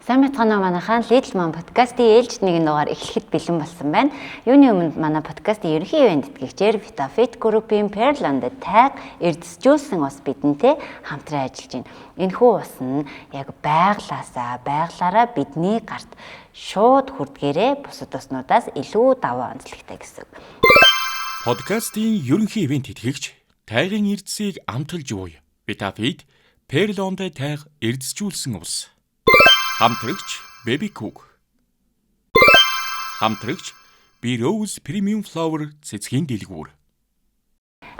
Сайн мэцгаана манайхан Lidl Mom подкастын ээлжид нэгэн дугаар эхлэхэд бэлэн болсон байна. Юуны өмнө манай подкастын ерөнхий ивент тэтгэгчээр VitaFit Group-ийн Pearland тайг эрдэсжүүлсэн ус бидэнтэй хамтран ажиллаж байна. Энэхүү ус нь яг байглаараа бидний гарт шууд хүрдгээрээ бусад уснуудаас илүү даваа онцлогтой гэсэн. Подкастын ерөнхий ивент тэтгэгч тайгийн эрдэсийг амталж буй VitaFit Pearland тайг эрдэсжүүлсэн ус. Хамтрагч Baby Cook. Хамтрагч Rose Premium Flour цэцгийн дэлгүүр.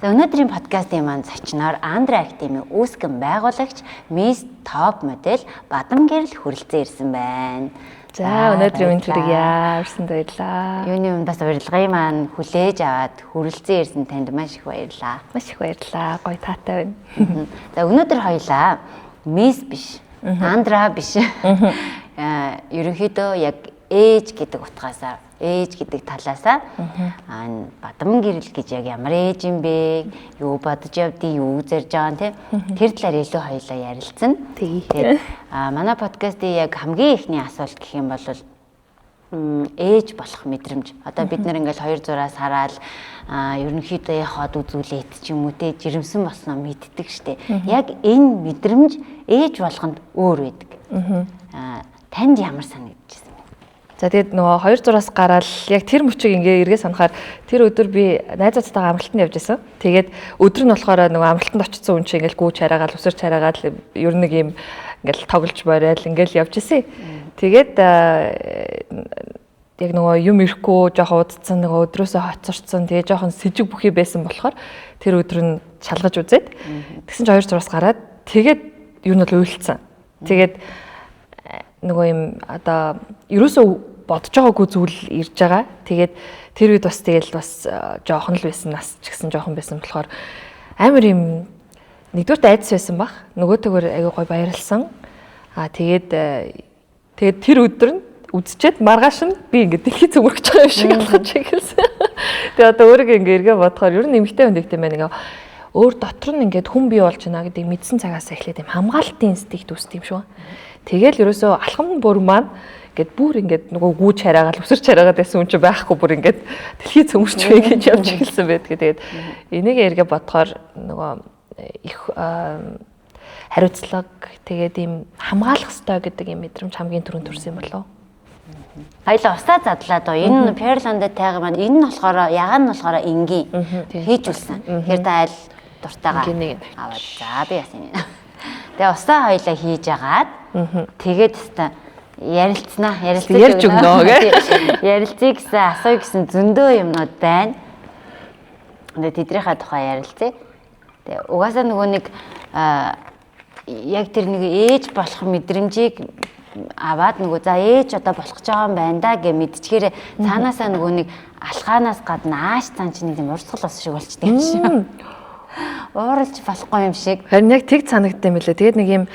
Өнөөдрийн подкастын маань зочноор Андра Актимийн үүсгэн байгуулагч Miss Top модель Бадам Гэрэл хүрэлцэн ирсэн байна. За өнөөдрийн мэнд хүргье. Ирсэнд баярлалаа. Юуны өмнө бас урилгын маань хүлээж аваад хүрэлцэн ирсэн танд маш их баярлалаа. Маш их баярлалаа. Гоё таатай байна. За өнөөдөр хоёлаа Miss биш, Андра биш. Ерөнхийдөө яг ээж гэдэг утгаасаа, ээж гэдэг талаасаа Бадам Гэрэл гэж яг ямар ээж юм бэ? Юу бодож явдгийг, юу зарж байгаа нь тэр талаар илүү хоёлаа ярилцсан. Тэгээд манай подкастын яг хамгийн ихний асуулт гэх юм бол ээж болох мэдрэмж. Одоо бид нэр ингээл 2 зураас хараад ерөнхийдөө хаад үзүүлээд ч юм уу те жирэмсэн болсноо мэддэг штэ. Яг энэ мэдрэмж ээж болгонд өөр байдаг. Танд ямар санагдчихсан бэ? За тэгээд нөгөө 2 зураас гараад яг тэр мөчийг ингээ эргээ санахаар тэр өдөр би найзуудтайгаа амралтанд явж байсан. Тэгээд өдөр нь болохоор нөгөө амралтанд очсон хүн чинь ингээл гүүч хараагаал, үсэрч хараагаал ер нь нэг юм ингээл тоглож байрал ингээл явж исэн. Тэгээд яг нөгөө юм ирэхгүй жоохон удцсан нөгөө өдрөөсөө хоцорцсон тэгээ жоохон сэжиг бүхий байсан болохоор тэр өдөр нь шалгаж үзээд тэгсэн чинь 2 зураас гараад тэгээд юу нь бол уйлцсан. Тэгээд нөгөө юм одоо ерөөсөө бодож байгаагүй зүйл ирж байгаа. Тэгээд тэр үед бас тэгэл бас жоохон л байсан, нас ч гэсэн жоохон байсан болохоор амар юм нэгдүгээр айдас байсан баг. Нөгөөтэйгээр аягүй гой баярлсан. Тэгээд тэр өдөр нь үзчихэд маргааш нь би ингээд дэлхий цөмөрч байгаа юм шиг алхаж ирсэн. Тэгээд одоо өөрийгөө ингээд эргээ бодохоор ер нь эмэгтэй хүн гэдэг юм байна. Өөр дотор нь ингээд хүн бий болж байна гэдэг мэдсэн цагаас эхлээд юм хамгаалтын инстинкт үүсдэг юм шүү. Тэгэл ерөөсөө алхам бүр маань ингээд бүр ингээд нөгөө гүүж хараагаал өсөрч хараагаад байсан хүн чинь байхгүй бүр ингээд дэлхий цөмөрч вэ гэж явж эхэлсэн байдаг. Тэгээд энийг эргээ бодохоор нөгөө их хариуцлага тэгээд ийм хамгаалах ёстой гэдэг юм мэдрэмж хамгийн түрүүнд төрсэн юм болов. Хоёлаа устаа задлаа доо. Энэ Pearland тайгаа маань энэ нь болохоор ягаан нь болохоор энгийн хийж үлсэн. Тэгэхээр та аль дуртайгаа аваад за би яасан. Тэгээ устаа хоёлаа хийж агаад тэгээд өстой ярилцсанаа ярьж өгнө гэх. Ярилцъя гэсэн асууя гэсэн зөндөө юмнууд байна. Тэгээ тэдрийнхаа тухай ярилцъя. Тэгээ угаасаа нөгөө нэг яг тэр нэг ээж болох мэдрэмжийг аваад нөгөө за ээж одоо болох гэж байгаа юм байна да гэж мэдчихээр цаанаасаа нөгөө нэг алхаанаас гадна ааш цаан чинь нэг юм урсгал ус шиг болчтой юм шиг. Ууралж болохгүй юм шиг. Харин яг тэг санагдсан юм лээ. Тэгээд нэг юм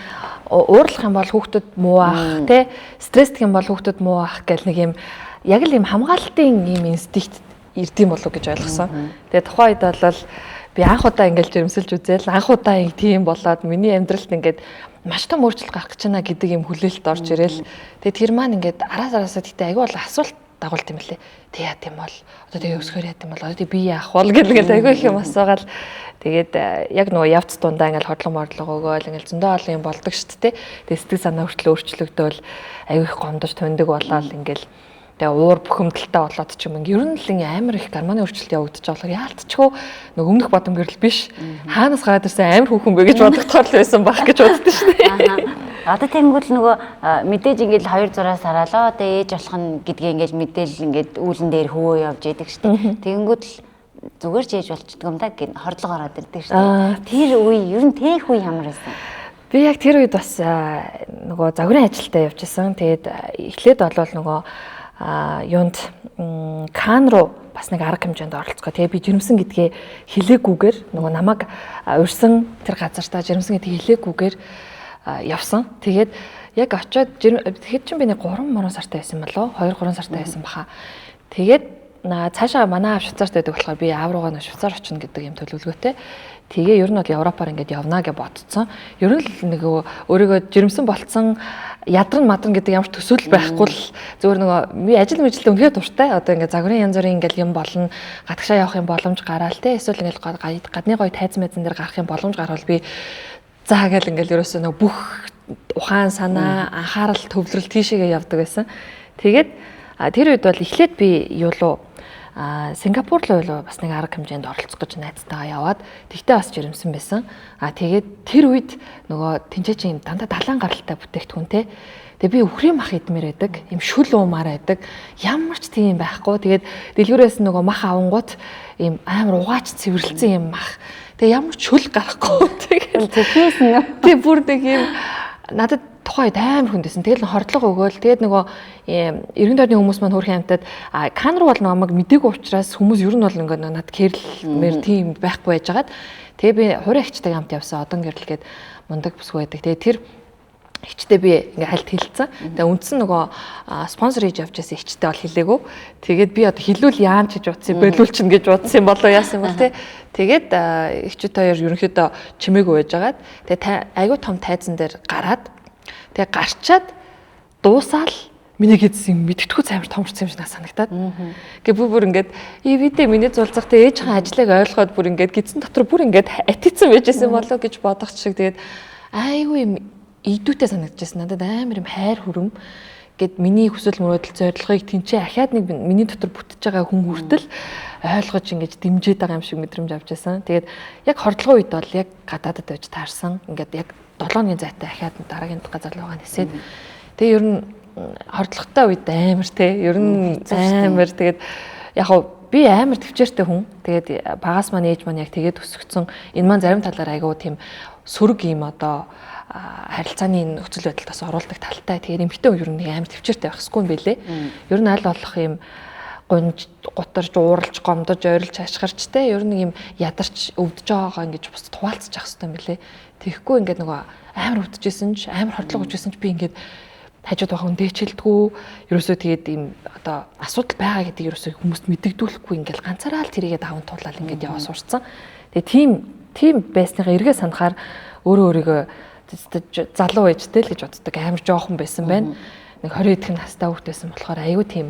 уурлах юм бол хүүхдүүд муу ах тий стресстэх юм бол хүүхдүүд муу ах гэл нэг юм яг л юм хамгаалтын юм инстинкт ирдэм болов гэж ойлгосон. Тэгээд тухайн үед бол би анх удаа ингээл жирэмсэлж үзээл анх удаа тийм болоод миний амьдралд ингээд маш том өөрчлөлт гарах гэж байна гэдэг юм хүлээлт орж ирээл. Тэгээд тэр маань ингээд араасаа тэгтээ аягүй бол асуулт дагуулт юм лээ. Тэг яа тийм бол одоо тэгээ өсгөр яа тийм бол одоо би яах бол гэдэг аягүй их юм асуугаал. Тэгээд яг нөгөө явц дундаа ингээл хотлон морлого өгөөл ингээл зөндөө олон юм болдог шүү дээ. Тэгээд сэтгэл санаа хүртэл өөрчлөгдөөл аягүй их гомдож төндөг болоод ингээл тэгээ уур бухимдалтай болоод ч юм ер нь л амар их гормоны өөрчлөлт явагдаж байгаа болохоор яалтчгүй нэг өмнөх Бадам Гэрэл биш хаанаас гараад ирсэн амар хүүхэн бэ гэж бодогдохоор л байсан байх гэж боддоо шүү дээ. Одоо тэнгуэл нөгөө мэдээж ингээд 2 зураас хараалаа одоо ээж болох нь гэдгээ ингээд мэдээл ингээд үүлэн дээр хөвөө явж идэг шүү дээ. Тэнгуэл зүгээр ч ээж болчдөг юм да гэн хордлого ороод ирдэг шүү дээ. Тэр үе ер нь тээх үе ямар байсан? Би яг тэр үед бас нөгөө загварын ажилдаа явж исэн. Тэгээд эхлээд болвол нөгөө юунд кан руу бас нэг арга хэмжээнд оролцгоо. Тэгээ би жирэмсэн гэдгээ хэлээгүйгээр нөгөө намайг урьсан тэр газартаа жирэмсэн гэдгийг хэлээгүйгээр явсан. Тэгээд яг очиод тэгэхэд чинь би нэг 3 сартай байсан болоо 2-3 сартай байсан баха. Тэгээд цаашаа манай аав Швейцарт байдаг болохоор би аав руугаа Швейцар очно гэдэг юм төлөвлөгөөтэй. Тэгээ ер нь бол Европоор ингээд явнаа гэж бодцсон. Ер нь л нөгөө өөрийгөө жирэмсэн болцсон ядран мадран гэдэг ямар ч төсөөлөл байхгүй л зөвөр нөгөө би ажил мэжилдээ үнэхээр дуртай. Одоо ингээд загварын янз бүрийн ингээд юм болно. Гадагшаа явах юм боломж гараал те. Эсвэл ингээд гадны гоё тайз мэдэн дээр гарах юм боломж гарвал би заа гэл ингээд ерөөсөө нөгөө бүх ухаан санаа анхаарал төвлөрөл тийшээгээ явдаг байсан. Тэгээд тэр үед бол эхлээд би юу лу Сингапур руу бас нэг арга хэмжээнд оролцох гэж найзтайгаа яваад тэгтээ бас жирэмсэн байсан. Тэгээд тэр үед нөгөө тэнцээч юм дандаа далайн гаралтай бүтээгдэхүүн те. Тэгээ би үхрийн мах идмээр байдаг. Им шүл уумаар байдаг. Ямар ч тийм байхгүй. Тэгээд дэлгүүрээс нөгөө мах авангууд им амар угаач цэвэрлсэн юм мах. Тэгээ ямар ч шүл гарахгүй. Тэгээд тэгээс нь тий бүр нэг юм надад тухайд амар хүндсэн. Тэгэл хордлого өгөөл. Тэгээд нөгөө эргэн тойрны хүмүүс маань хөрх хамтад кан руу бол намайг мдээгүй учраас хүмүүс ер нь бол ингээд над кэрлмэр тийм байхгүй байжгаад тэгээ би хураа ихчтэй хамт явсан. Одон гэрэл гээд мундаг бүсгүй байдаг. Тэгээ тэр ихчтэй би ингээ хальт хэлсэн. Тэгээ үндсэн нөгөө спонсор хийж явж байсан ихчтэй бол хэлээгүй. Тэгээд би одоо хэлүүл яам ч гэж утсан, болиулчин гэж утсан юм болоо яасан юм бол те. Тэгээд ихчүүд хоёр ерөнхийдөө чимээгүй байжгаад тэгээ айгүй том тайзан дээр гараад тэгээ гарчаад дуусаал миний гэдсэн мэддэхгүй амар томорсон юм шиг санагдаад. Ингээ бүр ингээд видео миний зулцах тэгээ ээжийн ажлыг ойлгоод бүр ингээд гидсэн дотор бүр ингээд атицсан байжсэн болоо гэж бодох шиг тэгээд айгүй идүүтэй санагдчихсан. Надад амар юм хайр хүрэм гэд миний хүсэл мөрөөдөл зорилгыг тэнцээ ахаад нэг миний дотор бүтэж байгаа хүн хүртэл ойлгож ингэж дэмжиж байгаа юм шиг мэдрэмж авч байсан. Тэгээд яг хордлогын үед бол яг гадаадад байж таарсан. Ингээд яг 7 өдрийн зайтай ахаад дараагийн газар руугаа нисээд тэгээ ер нь хордлоготой үед амар те ер нь амар тэгээд яг би амар төвчээртэй хүн. Тэгээд багаас маань ээж маань яг тэгээд өсгцэн энэ маань зарим талаар айгуу тийм сөрөг юм одоо харилцааны нөхцөл байдалд бас оруулдаг талтай. Тэгээд эмэгтэй хүн ер нь амар төвчээртэй байх хэсгүй юм байлээ. Ер нь аль болох юм гунж гутарж ууралж гомдож ойрлж ашгарч те ер нь юм ядарч өвдөж байгаагаа ингэж бас хуваалцах хэрэгтэй юм билээ. Тэгэхгүй ингээд нөгөө амар өвдөжсэн ч амар хордлого өгчсэн ч би ингээд хажууд байгаа хүн дээчилдэггүй ерөөсөө тэгээд ийм одоо асуудал байгаа гэдэг ерөөсөө хүмүүст мэдэгдүүлэхгүй ингээд ганцаараа л тэрийгээ даван туулаад ингээд яваа сурцсан. Тэгээд тийм байсныгаа эргээ санахаар өөрийгөө залуу ээжтэй л гэж боддог амар жоохон байсан байна. Нэг 20 эдхэн настай хүүхэд байсан болохоор айгүй тийм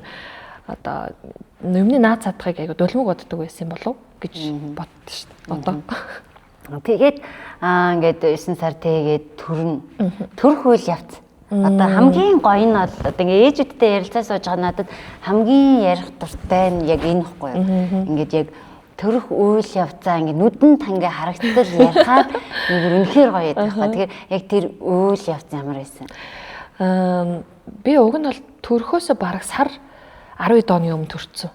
одоо юмны наад цадхыг айгүй дулмаг боддог байсан болов гэж боддоо шүү дээ. Одоо тэгээд ингээд 9 сар тэгээд төрөх үйл явц. Одоо хамгийн гоё нь бол одоо ингээ ээжүүдтэй ярилцаа сууж байгаа надад хамгийн ярих дуртай нь яг энэ ихгүй юу. Ингээд яг төрөх үйл явцаа ингээ нүдэн тангээ харагдтал ярихаар үнэхээр гоё байдаг хаа. Тэгэхээр яг тэр үйл явц ямар байсан? Би уг нь бол төрөхөөсөө бараг сар 12 оны өмнө төрсөн.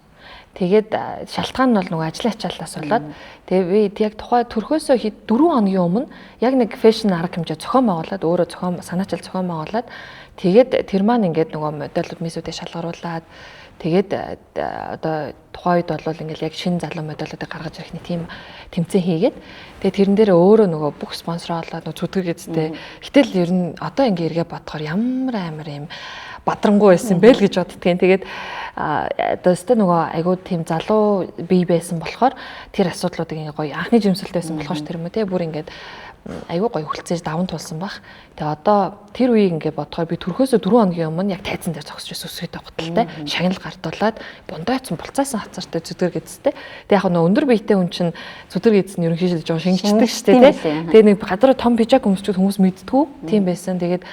Тэгээд шалтгаан нь бол нөгөө ажлын ачааллаас болоод тэгээд би яг тухай төрхөөсөө 4 хоногийн өмнө яг нэг фэшн арга хэмжээ зохион байгуулад өөрөө санаачил зохион байгуулад тэгээд тэр маань ингээд нөгөө модельүүд мисүүдээ шалгаруулад тэгээд одоо тухайн үед бол ингээд яг шинэ залуу модельүүдийг гаргаж ирэх нэг тийм тэмцээн хийгээд тэгээд тэрэн дээр өөрөө нөгөө бүх спонсор олоод нөгөө зүтгэр гэжтэй. Гэтэл ер нь одоо ингээд эргээ бодохоор ямар юм бадрангуй байсан бэ л гэж боддгийн. Тэгээд одоо өстө нөгөө айгуу тийм залуу бие байсан болохоор тэр асуудлуудыг гоё анхны жимсэлтэй байсан болохоор тэр юм те бүр ингээд айгуу гоё хүлцээж даван тулсан баг. Тэгээ одоо тэр үеийг ингээд бодохоор би төрхөөсөө 4 хоногийн өмнө яг тайзан дээр зогсож өсөйтэй готалтай шагнал гартуулаад бундайцсан булцаасан хацаартай зүдэр гэдстэй. Тэгээ яг нөгөө өндөр биетэй хүн чинь зүдэр гэдс нь ерөнхийдөө жоо шинжтэй шүү дээ те. Тэгээ нэг гадар том пижак өмсчүүд хүмүүс мэддгүү тийм байсан. Тэгээд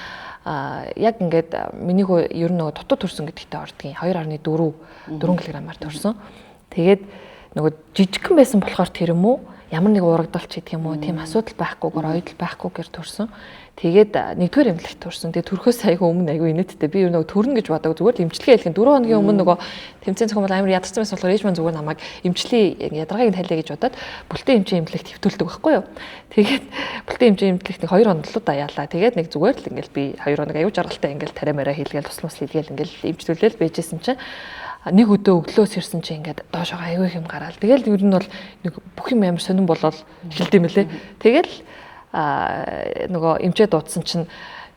яг ингээд миний хөө ер нь нөгөө дутуу төрсөн гэдэгтээ ордгийн 2.4 кг-аар төрсөн. Тэгээд нөгөө жижигхэн байсан болохоор тэр юм уу ямар нэг урагдалч гэдэг юм уу тийм асуудал байхгүйгээр оюутал байхгүйгээр төрсөн. Тэгээд нэгдүгээр эмнэлэгт төрсөн. Тэгээд төрхөөс айгүй өмнө айгүй инээдтэй. Би нөгөө төрнө гэж бодог зүгээр л эмчилгээ хэлэх 4 хоногийн өмнө нөгөө тэмцээн зохион байгуулалт амар ядарсан байсан болохоор ээж маань зүгээр намайг эмчлийн ядаргааг нь тайлаа гэж бодоод бүлтэн эмчийн эмнэлэгт хэвтүүлдэг байхгүй юу. Тэгээд бүлтэн эмчийн эмнэлэгт нэг 2 хоног л даяалаа. Тэгээд нэг зүгээр л ингээл би 2 хоног аюу жаргалтай ингээл тариамаараа хийлгээл туслах хийлгээл ингээл эмчтүүлэл байжсэн чинь нэг өдөө өглөөс ирсэн чи ингээд доошоо аягүй юм гараал. Тэгэл ер нь бол нэг бүх юм амар сонирн болоод эхэлдэм мөлий. Тэгэл нөгөө эмчээ дуудсан чинь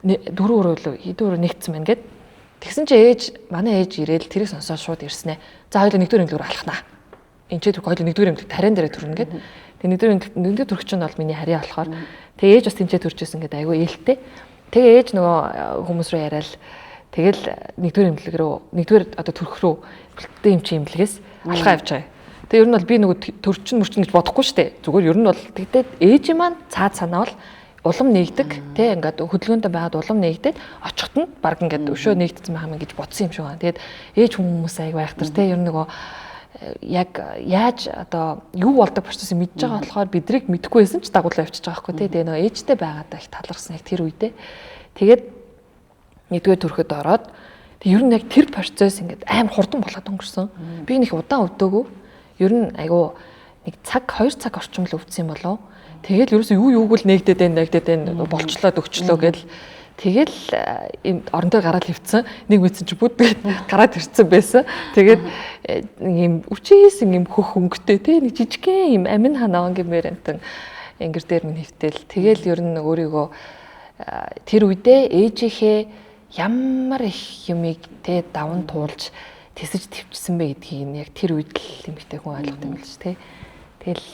4 өрөөлөө хэдэн өрөө нэгдсэн байна гэд Тэгсэн чи манай ээж ирээл тэрийг сонсоод шууд ирсэн ээ. За хоёул нэгдүгээр имлэгээр алхнаа. Энд чи хоёул нэгдүгээр имлэг тарайн дээр төрнө гэд. Тэгээ нэгдүгээр төрөгч нь бол миний харьяа болохоор тэгээ ээж бас тэмцээ төрчихсэн гэдэг айгүй ээлтэй. Тэгээ ээж нөгөө хүмүүс рүү яриад тэгэл нэгдүгээр имлэг рүү нэгдүгээр одоо төрөх рүү бэлттэй юм чи имлэгээс алхаа явж байгаа. Тэгээ ер нь бол би нөгөө төрчин мөрчин гэж бодохгүй шүү дээ. Зүгээр ер нь бол тэгтээ ээж маань цаад санаа бол улам нэгдэг тий ингээд хөдөлгөөнтэй байгаад улам нэгдээд очихт нь баг ингээд өшөө нэгдсэн байх юм гэж бодсон юм шиг байна. Тэгээд ээж хүмүүс аяг байхтар тий ер нь нөгөө яг яаж одоо юу болдог процессыг мэдж байгаа болохоор бидрийг мэдэхгүй байсан ч дагуулаа явчихж байгаа хгүй тий. Тэгээ нөгөө ээжтэй байгаад их талархсан яг тэр үедээ. Тэгээд нэгдүгээр төрөхөд ороод тэг ер нь яг тэр процесс ингээд амар хурдан болоод өнгөрсөн. Би нэг удаан өвдөөгүй. Ер нь айгу нэг цаг 2 цаг орчим л өвдсөн юм болов. Тэгэл ерөөсөө юуг л нэгдээд байна болчлоод өгчлөө гэл тэгэл орон дээр гараад хөвцөн нэг мэдсэн чи бүдгээд гараад ирсэн байсан. Тэгээд ийм үчээсэн юм хөх өнгөтэй те нэг жижигхэн юм амин ханаан гэмээр антан ингэр дээр минь хөвтөл. Тэгэл ер нь өөрийгөө тэр үедээ ээжийнхээ ямар их юмыг те даван туулж тэсэж твчсэн бэ гэдгийг нь яг тэр үед л эмэгтэй хүн ойлгох юм л ш тэ. Тэгэл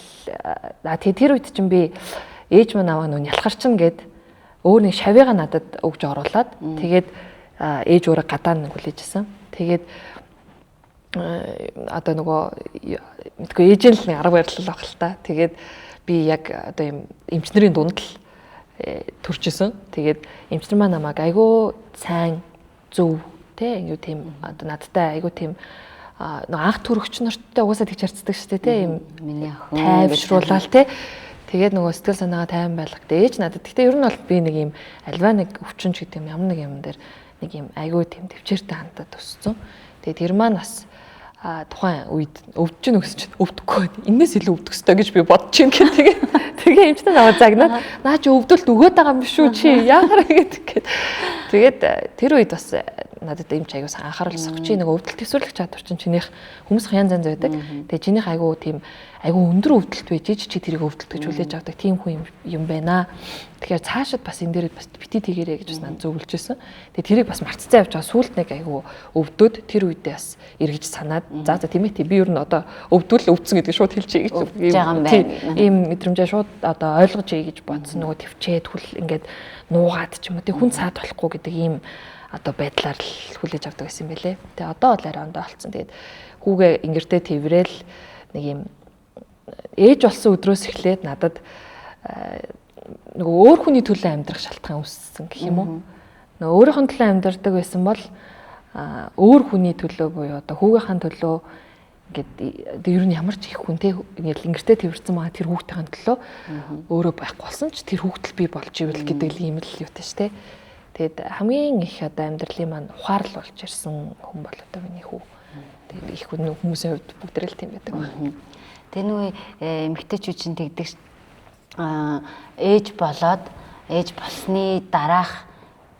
тэр үед чинь би ээж маань аваа нүн ялхарчин гэд өөр нэг шавьяга надад өгж оруулаад тэгээд ээж өөрөө гадаа нэг хүлээжсэн. Тэгээд одоо нөгөө мэдгүй ээж л нэг арга барил авах л та. Тэгээд би яг одоо юм эмчнэрийн дунд л төрчихсөн. Тэгээд эмчнэр маань намайг айгүй сайн зөв тэ ингэ тийм одоо надтай айгүй тийм анх төрөгч нартай угаасаа тэгж харцдаг шүү дээ тэ юм миний охин тайвшруулаад тэ тэгээд нөгөө сэтгэл санаагаа тайван байлгах. Ээж надад гэхдээ ер нь бол би нэг юм альва нэг өвчнөж гэдэг юм ямар нэг юм дээр нэг юм айгүй тийм төвчээртэй хандаад өссөн. Тэгээд тэр маань бас тухайн үед өвдөж гин өсч өвдөхгүй энэс илүү өвдөх ёстой гэж би бодож юм гэх тэгээ эмчтэй наваа загнаад наа чи өвдөлт өгөөд байгаа юм шүү чи яагаад гэдэг. Тэгээд тэр үед бас надад эмч аягүй анхаарал сохч чи нэг өвдөлт төсвөрлөх чадвар чинь чинийх хүмүүс янз янз байдаг. Тэгээ чинийх айгүй тийм айгүй өндөр өвдөлт байж чи тэрийг өвдөлт гэж хүлээж авдаг тийм хүн юм байна. Тэгэхээр цаашид бас энэ дээр бас бити тэгэрэй гэж бас надад зөвлөж байсан. Тэгээ тэрийг бас мартцсан явж байгаа сүулт нэг айгүй өвдөд тэр үедээ бас эргэж санаад за тийм ээ би ер нь одоо өвдвөл өвдсөн гэдэг шууд хэлчихье гэж ийм мэдрэмжээ шууд одоо ойлгож ий гэж бодсон. Нөгөө төвчээд хүл ингээд нуугаад ч юм уу тий хүн цаад болохгүй гэдэг ийм одоо байдлаар л хүлээж авдаг гэсэн юм байлээ. Тэгээ одоо бол арай ондоо болцсон. Тэгээд хүүгээ ингэртэй тэрвэл нэг юм ээж болсон өдрөөс эхлээд надад нөгөө өөр хүний төлөө амьдрах шалтгаан үүссэн гэх юм уу. Нөгөө өөрийнхөө төлөө амьдардаг байсан бол өөр хүний төлөө буюу одоо хүүгийнхаа төлөө ингээд ер нь ямар ч их хүн те ингэртэй тэрвэрсэн байгаа тэр хүүхдийн төлөө өөрөө байхгүй болсон ч тэр хүүхдэл би болж ивэл гэдэг ийм л юутай ш те. Тэгэд хамгийн их одоо амьдралын маань ухаарл болж ирсэн хүн бол одоо миний хүү. Тэгээд их хүмүүсийн хувьд бүгдээ л тийм байдаг байна. Тэр нөгөө эмэгтэйчүүд чинь тэгдэг ээж болоод ээж болсны дараах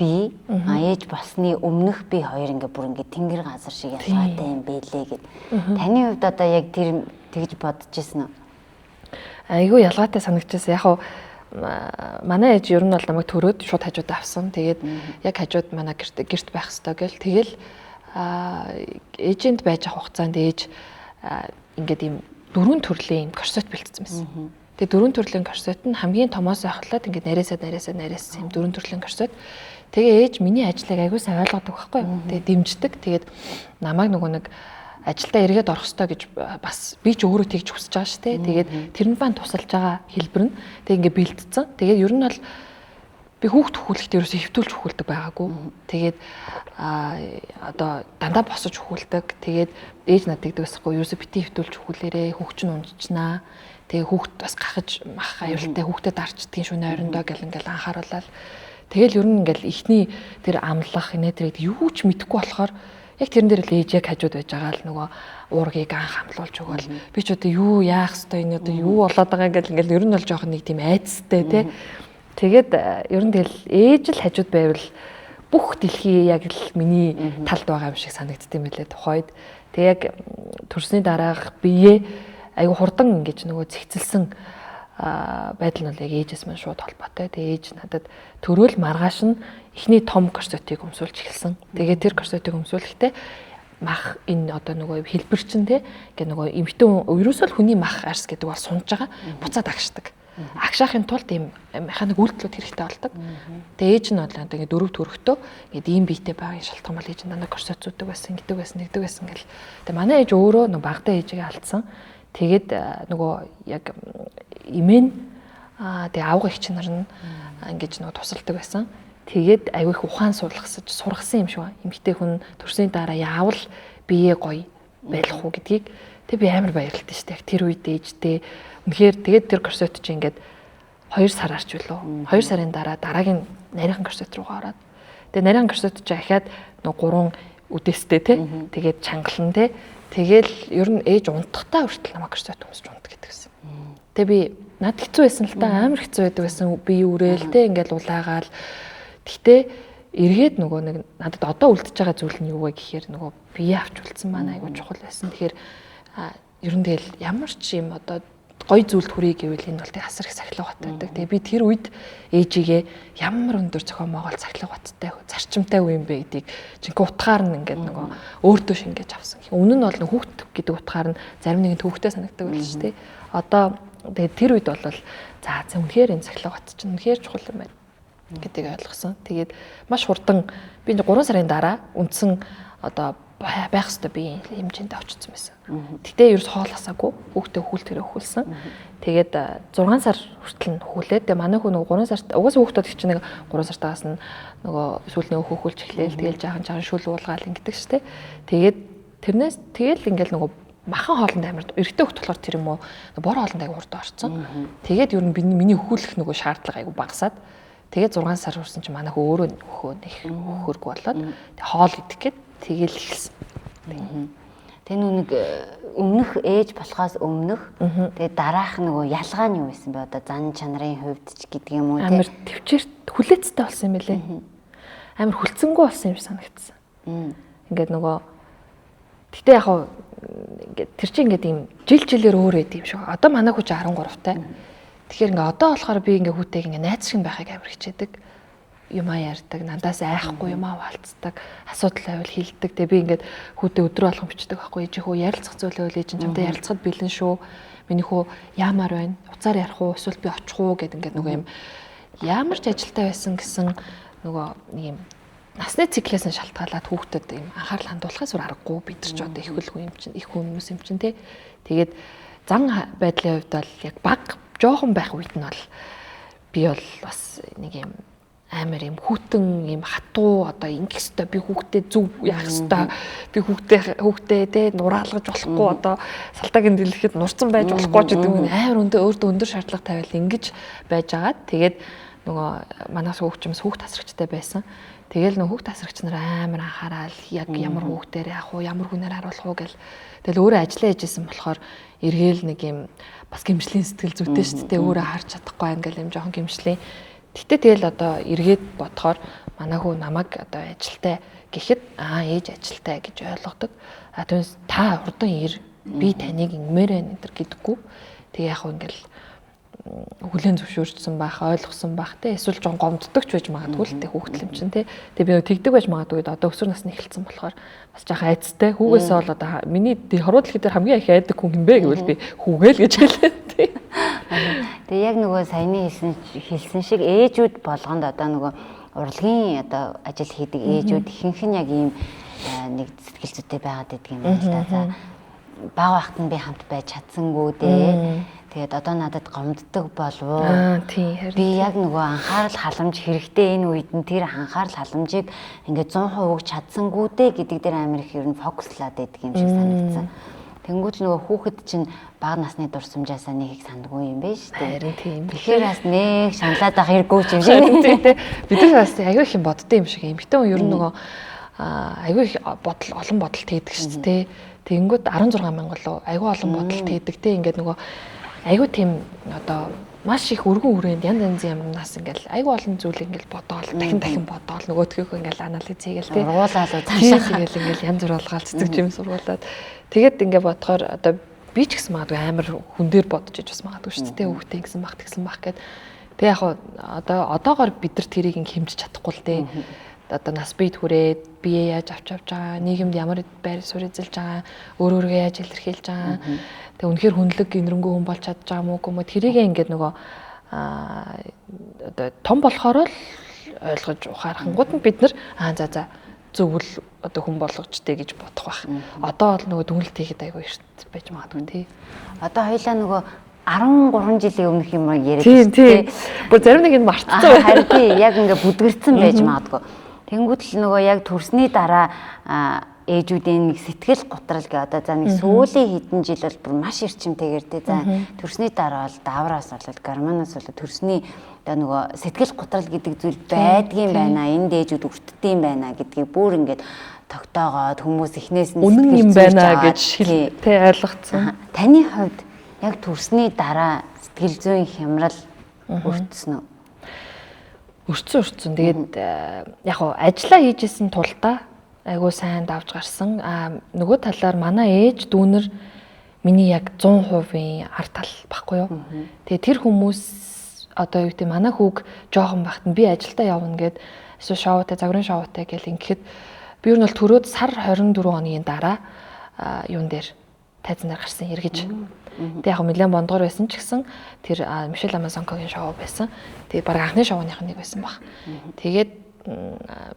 би ээж болсны өмнөх би хоёр ингээ бүр ингээ тэнгэр газар шиг ялгаатай юм бэлээ гэд. Таны хувьд одоо яг тэр тэгж бодож ирсэн үү? Айгүй ялгаатай санагдчихсан. Яг хуу манай ээж ер нь бол намайг төрөөд шууд хажууд авсан. Тэгээд яг хажууд манай гэрт байх хэвээр гэл. Тэгэл ээжэнд байж авах хугацаанд ээж ингээд ийм 4 төрлийн корсет бэлдсэн байсан. Тэгээ 4 төрлийн корсет нь хамгийн томоос ахлаад ингээд нарийсаад юм 4 төрлийн корсет. Тэгээ ээж миний ажлыг аягүй сайн ойлгодог байхгүй юу. Тэгээ дэмждэг. Тэгээд намайг нөгөө нэг ажилдаа эргээд орох ёстой гэж бас би ч өөрөө тэгж хүсэж байгаа шүү дээ. Тэгээд тэрэн баан тусалж байгаа хэлбэр нь тэг ингээд бэлдсэн. Тэгээд ер нь бол би хүүхд хөхүүлэхдээ ерөөсөө хөвтүүлж хөхүүлдэг байгаагүй. Тэгээд одоо дандаа босож хөхүүлдэг. Тэгээд ээж надад тэгдэг байхгүй ерөөсөө бити хөвтүүлж хөхүүлээрээ хүүхд чинь унжичнаа. Тэгээ хүүхд бас гахаж мах аюултай хүүхдэд дарчдгийн шөнө ойрондоо гэл ингээл анхааруулаад тэгэл ер нь ингээл ихний тэр амлах инээдрийг юу ч мэдэхгүй болохоор яг тэрэн дээр л ээж яг хажууд байж байгаа л нөгөө уургийг анх амлуулж өгөөл би ч одоо юу яах хэвээр энэ одоо юу болоод байгаа ингээл ер нь бол жоох нэг тийм айцтай тий. Тэгээд ер нь тэгэл ээж л хажууд байвал бүх дэлхий яг л миний талд байгаа юм шиг санагддсан байлээ тухайд. Тэг яг төрсний дараах бие айгу хурдан ингэж нөгөө цэгцэлсэн байдал нь бол яг ээжээс маань шууд холбоотой. Тэгээ ээж надад төрөөл маргааш нь эхний том корсетыг өмсүүлж эхэлсэн. Тэгээ тэр корсетыг өмсүүлэхдээ мах энэ одоо нөгөө хэлбэр чинь те ингээ нөгөө эмхтэн ерөөсөө л хүний мах арс гэдэг бол сунж байгаа буцаад агшдаг. Агшаахын тулд ийм механик үйлдэлүүд хэрэгтэй болдог. Тэгээ ээж нь бол одоо ингээ дөрөв төрөختөө ингээ ийм биетэй байгаа шалтгаан бол ээж нь дандаа корсет зүүдэг байсан, гэдэг байсан гэл. Тэгээ манай ээж өөрөө нөгөө багтаа ээжигээ алдсан. Тэгээд нөгөө яг имэн тэгээ авга их нар нь ингэж нөгөө тусалдаг байсан. Тэгээд аягүй их ухаан сургасан юм шиг ба. Эмэгтэй хүн төрсний дараа яавал бие гоё байх уу гэдгийг тэг би амар баярлалтай шүү дээ. Яг тэр үед ээжтэй үнэхээр тэгээд тэр корсет чи ингээд 2 сар арч билүү. 2 сарын дараа дараагийн нарийнхан корсет руугаа ороод. Тэгээд нарийнхан корсет чи ахаад нөгөө 3 үдээстэй те. Тэгээд чангалан те. Тэгэл ер нь ээж унтахтаа хүртэл намайг корсет өмсөж унт гэдэгсэн. Тэгээ би над хэцүү байсан л та амар хэцүү байдаг байсан. Би үрээл те ингээд улаагаал. Гэхдээ эргээд нөгөө нэг надад одоо үлдчихэж байгаа зүйл нь юу вэ гэхээр нөгөө бие авч үлдсэн маань айгуу чухал байсан. Тэгэхээр ер нь тэгэл ямар ч юм одоо гой зүйлд хүрээ гэвэл энэ бол тэг асар их сахилгатай байдаг. Тэгээ би тэр үед ээжигээ ямар өндөр зохион могол сахилгаттай зарчимтай үе юм бэ гэдгийг жинхэнэ утгаар нь ингээд нөгөө өөртөө шингээж авсан. Өмнө нь бол хүүхд гэдэг утгаар нь зарим нэгэн төвхтэй санагддаг байл шүү дээ. Одоо тэгээ тэр үед бол за үнэхээр энэ сахилгат чинь үнэхээр чухал юм байна гэдгийг ойлгосон. Тэгээд маш хурдан би 3 сарын дараа үндсэн одоо байх ёстой биеийн хэмжээнд очсон байсан. Гэтэ ерөөс хоолосаагүй хүүхдээ хүүлтэрээ өхүүлсэн. Тэгээд 6 сар хүртэл нь хүүлээд тэгээ манай хүн нөгөө 3 сарт угаасаа хүүхдүүд их чинь нэг 3 сартаас нь нөгөө сүүлний өхөөхүүлж эхлээл тэгэл жаахан шүл уулгаал ингэдэг штэ. Тэгээд тэрнээс тэгэл ингээл нөгөө махан хоолнд амар эрэгтэй хөлт болохоор тэр юм уу бор хоолнд аяг урд орцсон. Тэгээд ер нь миний өхүүлэх нөгөө шаардлага аяг багасаад тэгээд 6 сар хүрсэн чинь манай хөө өөрөө өхөө их өхөрг болоод хоол идэх гээд тэгэл ихсэн. Тэгээ нүг өмнөх ээж болохоос өмнөх тэгээ дараах нөгөө ялгаа нь юу байсан бэ? Одоо зан чанарын хувьд ч гэдэг юм уу? Амар төвчээрт хүлээцтэй болсон юм байлээ. Амар хүлцэнгүй болсон юм санагдсан. Ингээд нөгөө гэтээ яг хаа ингээд тэр чинь ингээд юм жилээр өөр байд юм шиг. Одоо манай хүч 13 таа. Тэгэхээр ингээ одоо болохоор би ингээ хүүтэйг ингээ найз шиг байхыг амар хичээдэг. Юмаа ярьдаг, надаас айхгүй юмаа валцдаг, асуудал байвал хэлдэг. Тэгээ би ингээд хүүтэй өдрөө болгон бичдэг байхгүй. Ээжийнхөө ярилцах зүйлээ ээж чинь чамтай ярилцахад бэлэн шүү. Миний хөө яамаар байна? Уцаар ярих уу? Эсвэл би очих уу гэд ингээд нөгөө юм ямар ч ажилтаа байсан гэсэн нөгөө нэг юм насны циклээс нь шалтгаалаад хүүхдэд юм анхаарал хандуулахаас өөр аргагүй бид нар ч одоо их хөлгүй юм чинь их хүмүүс юм чинь те. Тэгээд зан байдлын хувьд бол яг баг жоохон байх үед нь бол би бол бас нэг юм амар юм хүүтэн юм хатуу одоо ингэх хэвээр би хүүхдээ зүв яах хэвээр би хүүхдээ те нураалгаж болохгүй одоо салтаагийн дэлгэхэд нурцсан байж болохгүй ч гэдэг нь амар өөртөө өндөр шаардлага тавиал ингэж байж агаад тэгээд нөгөө манаас хүүхчмс хүүхд тасрагчтай байсан. Тэгэл нөгөө хүүхд тасрагч нар амар анхаарал яг ямар хүүхдээр яах вэ ямар хүнээр харуулах уу гэл тэгэл өөрөө ажиллаа хийжсэн болохоор эргээл нэг юм бас гэмшлийн сэтгэл зүйтэй шүү дээ өөрөө харж чадахгүй ингээл юм жоохон гэмшлийн. Гэтэ тэгэл одоо эргээд бодохоор манай хүү намайг одоо ажилтай гэхэд ээж ажилтай гэж ойлгодог. Түүнээс та хурдан ир би таныг ингэмээр байна энэ гэдэггүй. Тэгээ яг ингээл хүлэн зөвшөөрсөн байх, ойлгосон байх те эсвэл жон гомддог ч байж магадгүй л те хүүхдэлм чинь те. Тэгээ би тэгдэг байж магадгүй одоо өсвөр насны эхэлсэн болохоор бас жаахан айцтай. Хүүгээсээ бол одоо миний хорвоод дэлхий дээр хамгийн их айдаг хүн юм бэ гэвэл би хүүгээл гэж хэлээ те. Тэгээ яг нөгөө саяны хэлсэн шиг ээжүүд болгонд одоо нөгөө урлагийн одоо ажил хийдэг ээжүүд ихэнх нь яг ийм нэг сэтгэл зүйтэй байгаад байдаг юм байна л да. За бага багт нь би хамт байж чадсангүй дээ. Тэгээд одоо надад гомддог болов. Би яг нөгөө анхаарал халамж хэрэгтэй энэ үед нь тэр анхаарал халамжийг ингээд 100% өгч чадсангүй дээ гэдэг дээр амар их ер нь фокуслаад байдаг юм шиг санагдсан. Тэнгүүт нөгөө хүүхэд чинь бага насны дурсамжаасаа нэг их сандгүй юм байна шүү дээ. Харин тийм. Тэгэхээр бас нэг шаналаад ах хэрэггүй юм шиг нэ. Бид нар бас аягүй их юм боддсон юм шиг. Эмэгтэй хүн ер нь нөгөө аягүй их олон бодолт хийдэг шүү дээ. Тэнгүүт 16 мянга лөө аягүй олон бодолт хийдэг те ингээд нөгөө аягүй тийм одоо маш их өргөн хүрээнд янз юмнаас ингээл аягүй олон зүйл ингээл бодоол дахин бодоол нөгөөдгөөхөө ингээл анализ хийгээл те ургуулаад цаашаа ингээл янз бүр олгаал цэцэг жим сургуулаад тэгээд ингээ бодохоор одоо би ч гэсэн магадгүй амар хүн дээр бодож иж бас магадгүй шүү дээ. Хүүхдээ ингэсэн баг тэгсэн баг гэд. Тэг яг одоогоор бид нар тэрийг хэмжиж чадахгүй л дээ. Одоо нас бийд хүрээд бие яаж авч байгаа, нийгэмд ямар байр суурь эзэлж байгаа, өөрөөрөө яаж илэрхийлж байгаа. Тэг үнэхээр хүнлэг гинрэнгүү хүн болж чадж байгаа мó гэмүү тэрийг ингээд нөгөө одоо том болохоор л ойлгож ухаархангууд нь бид нар за зөвл одоо хүн болгочтой гэж бодох байх. Одоо бол нөгөө дүнэлт хийгээд айгүй эрт байж магадгүй тий. Одоо хоёлаа нөгөө 13 жилийн өмнөх юм яриад тий. Бүр зарим нэг нь мартцсан. Харин тий яг ингээ бүдгэрсэн байж магадгүй. Тэнгүүд л нөгөө яг төрсний дараа ээжүүдийн нэг сэтгэл готрал гэ одоо за нэг сүүлийн хэдэн жил бол бүр маш эрчимтэйгээр тий за төрсний дараа бол даавраас болоод гормоноос болоод төрсний одоо нөгөө сэтгэл готрал гэдэг зүйл байдгийн байна. Энд ээжүүд өртдөм байна гэдгийг бүр ингээд тогтоогоод хүмүүс эхнээс нь үнэн юм байна гэж тий ойлгоцсон. Таны хувьд яг төрсний дараа сэтгэл зүйн хямрал өртсөн үү? Өртсөн. Тэгээд яг хоо ажиллаа хийжсэн тулдаа айгуу сайн давж гарсан. Нөгөө талаар манай ээж дүүнэр миний яг 100% ард тал баггүй юу. Тэгээ тэр хүмүүс одоо юу гэдэг манай хүүг жоохон багт нь би ажилдаа явна гэд эсвэл шоутай загварын шоутай гэл ингэхэд би юу нь бол төрөөд сар 24 хоногийн дараа юун дээр тайзан дээр гарсан эргэж. Тэгээ яг нэлээд бондгор байсан ч гэсэн тэр Мишель Амазонкогийн шоу байсан. Тэгээ баг анхны шоуных нэг байсан баг. Тэгээд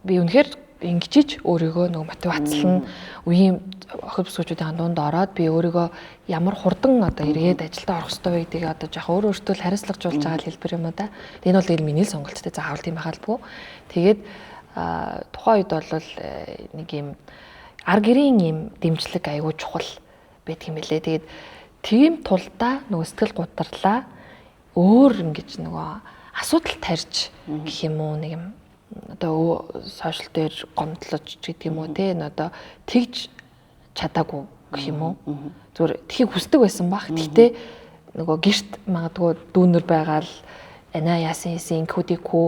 би үнэхээр ингэжиж өөрийгөө нөгөө мотивацлан үеийн охид бүсгүүчүүдийн дунд ороод би өөрийгөө ямар хурдан одоо эргээд ажилдаа орох ёстой вэ гэдгийг одоо жаа өөртөө л хариуцлагажуулж байгаа хэлбэр юм уу да. Энэ бол тэгэл миний л сонголттой заавал тийм байхалбгүй. Тэгээд тухайн үед бол нэг юм ар гэрийн юм дэмжлэг аягүй чухал байдаг юм билэ. Тэгээд тийм тулдаа нөгөө сэтгэл гутралаа өөр ингэж нөгөө асуудал тарьж гэх юм уу нэг юм одоо сошиал дээр гомдлож гэдэг юм уу те энэ одоо тэгж чадаагүй гэх юм уу зүгээр тхийг хүсдэг байсан баг. Гэхдээ нөгөө гэрт магадгүй дүүнер байгаа л анаа яасан инкүүдийхүү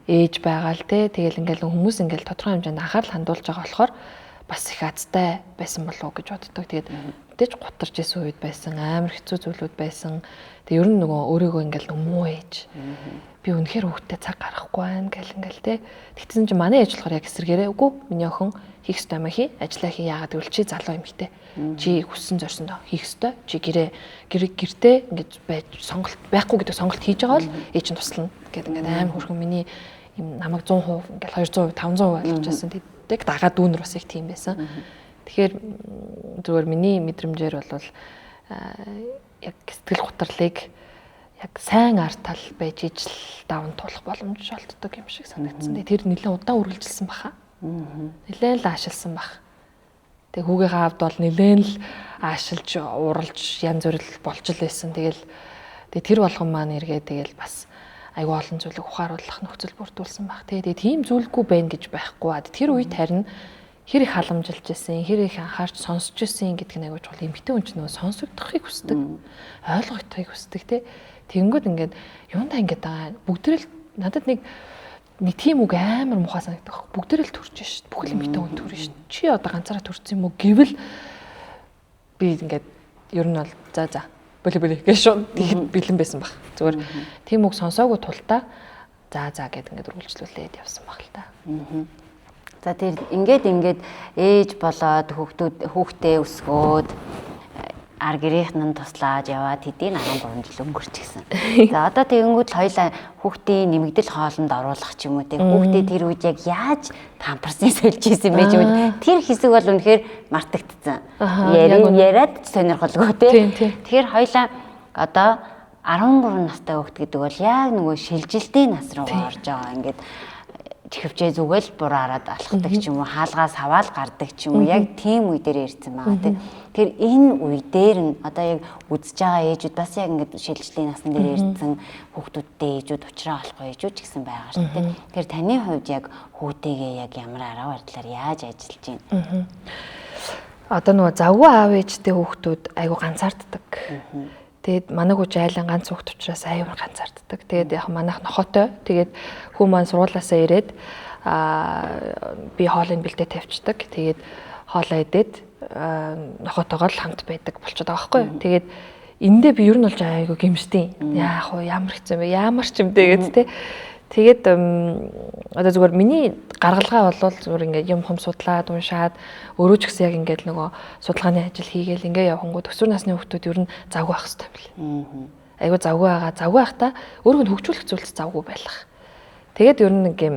ээж байгаа л те тэгэл ингээл хүмүүс ингээл тодорхой хэмжээнд анхаарал хандуулж байгаа болохоор бас их азтай байсан болов уу гэж боддог. Тэгээд мэдээж гутарч исэн үед байсан амар хэцүү зүйлүүд байсан. Тэг ер нь нөгөө өөрийгөө ингээл муу ээж. Би үнэхээр хүүхдэд цаг гаргахгүй байна гэл ингээл те. Тэгтсэн чинь манай ээж болохоор яг эсэргээрээ үгүй миний охин хийх ёстой юм хий. Ажиллаа хий яагаад гэвэл чи залуу юм хтэй. Чи хүссэн зорсондоо хийх ёстой. Чи гэртээ ингэж байж сонголт байхгүй гэдэг сонголт хийж байгаа бол ээж нь туслана гэдэг ингээд амар хөрхөн миний юм намайг 100% ингээл 200% 500% ойлгож байсан. Тэг дагаад дүүнэр бас их тийм байсан. Тэгэхээр зүгээр миний мэдрэмжээр бол яг сэтгэл гутралыг яг сайн арт тал байж ижил даван тулах боломж олддог юм шиг санагдсан. Тэр нэлээд удаан үргэлжилсэн баха. Нэлээд л аашилсан бах. Тэг хүүгийн хаавд бол нэлээд л аашилж уралж янз бүр болж л байсан. Тэгэл тэр болгон маань эргээ тэгэл бас айгүй олон зүйлийг ухааруулах нөхцөл бүрдүүлсэн баг. Тэгээ тийм зүйлгүй байна гэж байхгүй. Тэр үед харин хэр их халамжилж ирсэн, хэр их анхаарч сонсч ирсэн гэдэг нь айгүй чухал. Эмэгтэй хүн ч нөгөө сонсогдохыг хүсдэг, ойлгогдохыг хүсдэг тий. Тэнгүүд ингээд юундаа ингээд байгаа бүгдэрэл надад нэг тийм үг амар мухаа санагдах. Бүгдэрэл төрж шít. Бүхэл эмэгтэй хүн төрж шít. Чи одоо ганцаараа төрсөн юм уу гэвэл би ингээд ер нь бол за болио гэж шууд бэлэн байсан баг. Зүгээр тийм үг сонсоогүй тултаа за гэдэг ингээд үргэлжлүүлээд явсан баг л та. За тэр ингээд ээж болоод хүүхдээ өсгөөд ар гэрийнх нь туслаад яваад хэдийн 13 жил өнгөрчихсэн. За одоо тэгэнгүүт л хоёлаа хүүхдийн нэмэгдэл хоолнд оруулах ч юм уу тэг хүүхдээ тэр үед яг яаж памперсыг сольж ийсэн бэ ч юм уу тэр хэсэг бол үнэхээр мартагдсан. Яриад сонирхолгүй тий. Тэгэхээр хоёлаа одоо 13 настай хүүхд гэдэг бол яг нөгөө шилжилтийн нас руу орж байгаа. Ингээд чихвчээ зүгэл бураараад алхдаг ч юм уу хаалгаас хаваал гардаг ч юм уу яг тийм үе дээр ирсэн байгаа тийм. Тэр энэ үе дээр нь одоо яг үзэж байгаа ээжүүд бас яг ингээд шилжилтийн насны дээр ирсэн хүүхдүүдтэй ээжүүд уучраа болохгүй ээжүүд ч гэсэн байгаа шүү дээ. Тэр таны хувьд яг хүүтэйгээ яг ямар арга барилаар яаж ажиллаж байна? Одоо нөгөө завгүй аав ээжтэй хүүхдүүд айгу ганцаарддаг. Тэгээд манай хүү жайлан ганц хүүхд учраас аюул ганцаарддаг. Тэгээд яг манайх нохотой. Тэгээд хүү маань сургуулаасаа ирээд би хоолыг бэлдээ тавьчихдаг. Тэгээд хоолоо идээд нохотойгоо л хамт байдаг болчиход байгаа байхгүй юу. Тэгээд эндээ би ер нь болж айгу гэмшдیں۔ Яах вэ? Ямар хэцүү юм бэ? Ямар ч юм дээ гэж те. Тэгээд одоо зүгээр миний гаргалгаа бол зүгээр ингээд юм судлаад уншаад өөрөө ч гэсэн яг ингээд нөгөө судалгааны ажил хийгээл ингээд явхангууд өсвөр насны хүмүүс ер нь завгүй байх хэрэгтэй юм. Айгу завгүй байгаа. Завгүй байхдаа өөрийгөө нь хөгжүүлэх зүйлс завгүй байх. Тэгээд ер нь нэг юм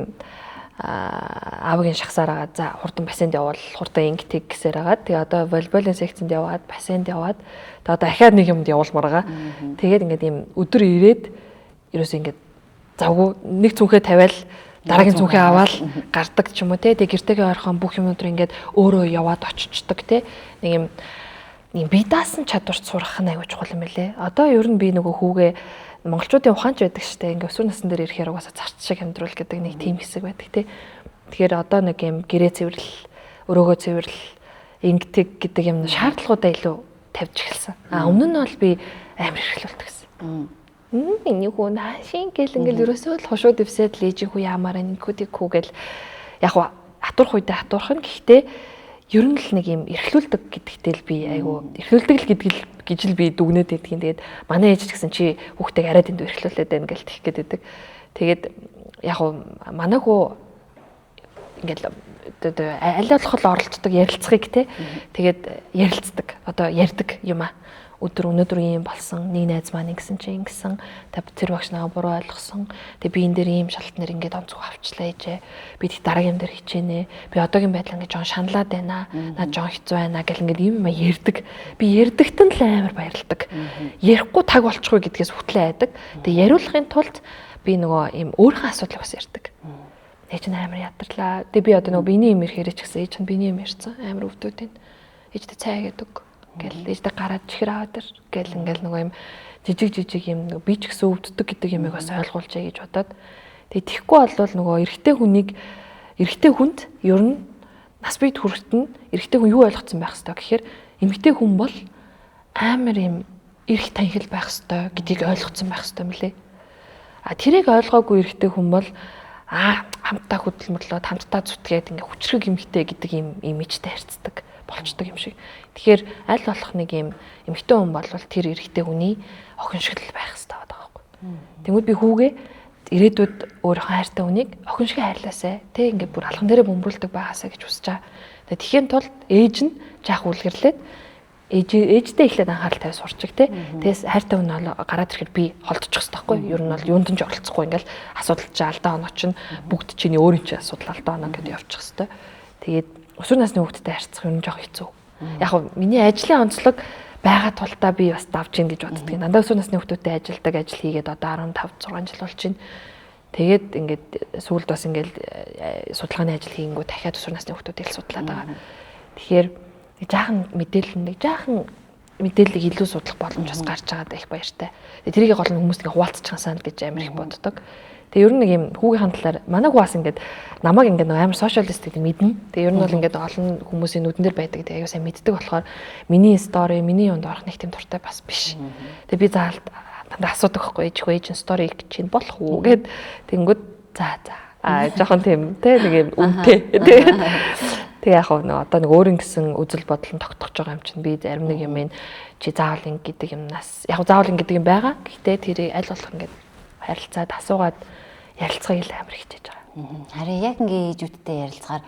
аавгийн шахсаар агаад за хурдан бассейнд явбал хурдан ингэдэг гэсээр агаад тэгээ одоо волейболын секцэнд яваад бассейнд яваад тэгээ одоо ахаад нэг юмд явуулмаар байгаа. Тэгээд ингээд юм өдөр ирээд ерөөсөө ингээд завгүй нэг цүнхээ тавиал дараагийн цүнхээ аваад гардаг ч юм уу те. Тэгээ гэртээгээ орхон бүх юмнууд ингээд өөрөө яваад очичдаг те. Нэг юм бие даасан чадварт сурах нь аягүй чухал юм байлээ. Одоо ер нь би нөгөө хүүгээ монголчуудын ухаанч байдаг штэ. Ингээ өсвөр насны дээр ирэхээр угаасаа зарч шиг амьдрал гэдэг нэг тийм хэсэг байдаг те. Тэгэхээр одоо нэг юм гэрээ цэвэрлэл, өрөөгөө цэвэрлэл, ингэдэг гэдэг юм шаардлагуудаа илүү тавьж эхэлсэн. Өмнө нь бол би амар эрхлүүлдэг гэсэн. Миний хүн хаашийн гэл ингээл ерөөсөө л хошууд ивсэд лежийн хүү яамаар ингэхүүдийг хүүгээл яг хатурх үедээ хатурх нь гэхдээ ер нь л нэг юм эрхлүүлдэг гэдэгтэй л би айгу эрхлүүлдэг л гэж л би дүгнээд байдгийн. Тэгээд манай ээж ч гэсэн чи хүүхдийг арай дэнд эрхлүүлээд байна гэж тэгэх гээд байдаг. Тэгээд яг манай хүү ингээл аль болох оролцдог ярилцахыг те. Тэгээд ярилцдаг. Одоо ярьдаг юм аа. Өнөөдөр ийм болсон. Нэг найз маань ингэсэн чи ингэсэн. Тэр багш намайг буруу ойлгосон. Тэгээ би энэ дээр ийм шалтнаар ингээд онцгой авчлаа ээжээ. Би тэг дараагийн дээр хичээнэ. Би одоогийн байдлаа ингээд жоон шаналаад байна. Наад жоон хэцүү байна гэл ингээд ийм юм ярьдаг. Би ярьдагт нь л амар баярлдаг. Ярихгүй таг болчихгүй гэдгээс хөтлөө айдаг. Тэгээ яриулахын тулд би нөгөө ийм өөрийнхөө асуудлыг бас ярьдаг. Ээж нь амар ядарлаа. Тэгээ би одоо нөгөө биений юм ирэхээр ч гэсэн ээж нь биений юм ярьсан. Амар өвдөд байна. Ээжтэй цай гэдэг. Гэл ээжтэй гараад чихэр аваад ир гэл ингээл нөгөө юм жижиг юм би ч гэсэн өвддөг гэдэг юмыг бас ойлгуулжээ гэж бодоод тэгээ тийхгүй болвол нөгөө эрэгтэй хүнд ер нь нас бие хүрэхэд нь эрэгтэй хүн юу ойлгоцсон байх хэвээр гэхээр эмэгтэй хүн бол амар юм эрх танхил байх хэвээр гэдгийг ойлгоцсон байх хэвээр мөлий. Тэрийг ойлгоогүй эрэгтэй хүн бол хамтдаа хөдөлмөрлөөд хамтдаа зүтгээд ингээ хүчрэг эмэгтэй гэдэг юм имижтэй харьцдаг болчдөг юм шиг. Тэгэхээр аль болох нэг юм эмэгтэй хүн болвол тэр эрэгтэй хүний охин шиг л байх хэрэгтэй байгаа байхгүй. Тэгмэд би хүүгээ ирээдүйд өөрийнхөө хайртай хүнийг охин шиг хайрлаасай. Тэ ингээ бүр алхан дээрээ бөмбөрлөдөг байгаасай гэж хүсэж байгаа. Тэгээ тэхийн тулд ээж нь жаах үлгэрлээд ээжтэй ихлээд анхаарал тавьж сурчих те. Тэгээс хайртай хүн гараад ирэхэд би холдчих хэрэгтэй байхгүй. Ер нь бол юунд ч оролцохгүй ингээл асуудал чи алдаа оноо чинь бүгд чиний өөрийн чи асуудал алдаа оноо гэдээ явчих хэрэгтэй. Тэгээд өсвөр насны хүүхдтэй харьцах юм жоох хэцүү. Яг нь миний ажлын онцлог байгаа тулдаа би бас давж ийн гэж боддог. Дандаа өсвөр насны хүүхдтэй ажилдаг, ажил хийгээд одоо 15 6 жил болж байна. Тэгээд ингээд сүүлд бас ингээд судалгааны ажил хийнгүү дахиад өсвөр насны хүүхдүүдийг л судлаад байгаа. Тэгэхээр жаахан мэдээллийг илүү судлах боломж бас гарч байгаад их баяртай. Тэрийг гол нь хүмүүс ингээ хуваалцчихсан санаа гэж амар их боддог. Тэгээ ер нь нэг юм хүүгийн талаар манай хүү бас ингээд намайг ингээд амар сошиалист гэдэг мэднэ. Тэгээ ер нь бол ингээд олон хүмүүсийн нүдэн дээр байдаг. Тэгээ аюу сайн мэддэг болохоор миний стори, миний юунд орох нэг тийм дуртай бас биш. Тэгээ би заалт дандаа асуудаг байхгүй ээж стори чинь болох уу гэд тэнгүүд за жоохон тийм те нэг юм үнтэй. Тэгээ яг нэг одоо нэг өөрийн гэсэн үзэл бодол нь тогтохж байгаа юм чинь би зарим нэг юм чи заавал ингэ гэдэг юмнаас яг заавал ингэ гэдэг юм байгаа. Гэхдээ тэрийг аль болох ингэ харилцаад асуугаад ярилцахыг л амар хичээж байгаа. Харин яг ингэ ээжүүдтэй ярилцахаар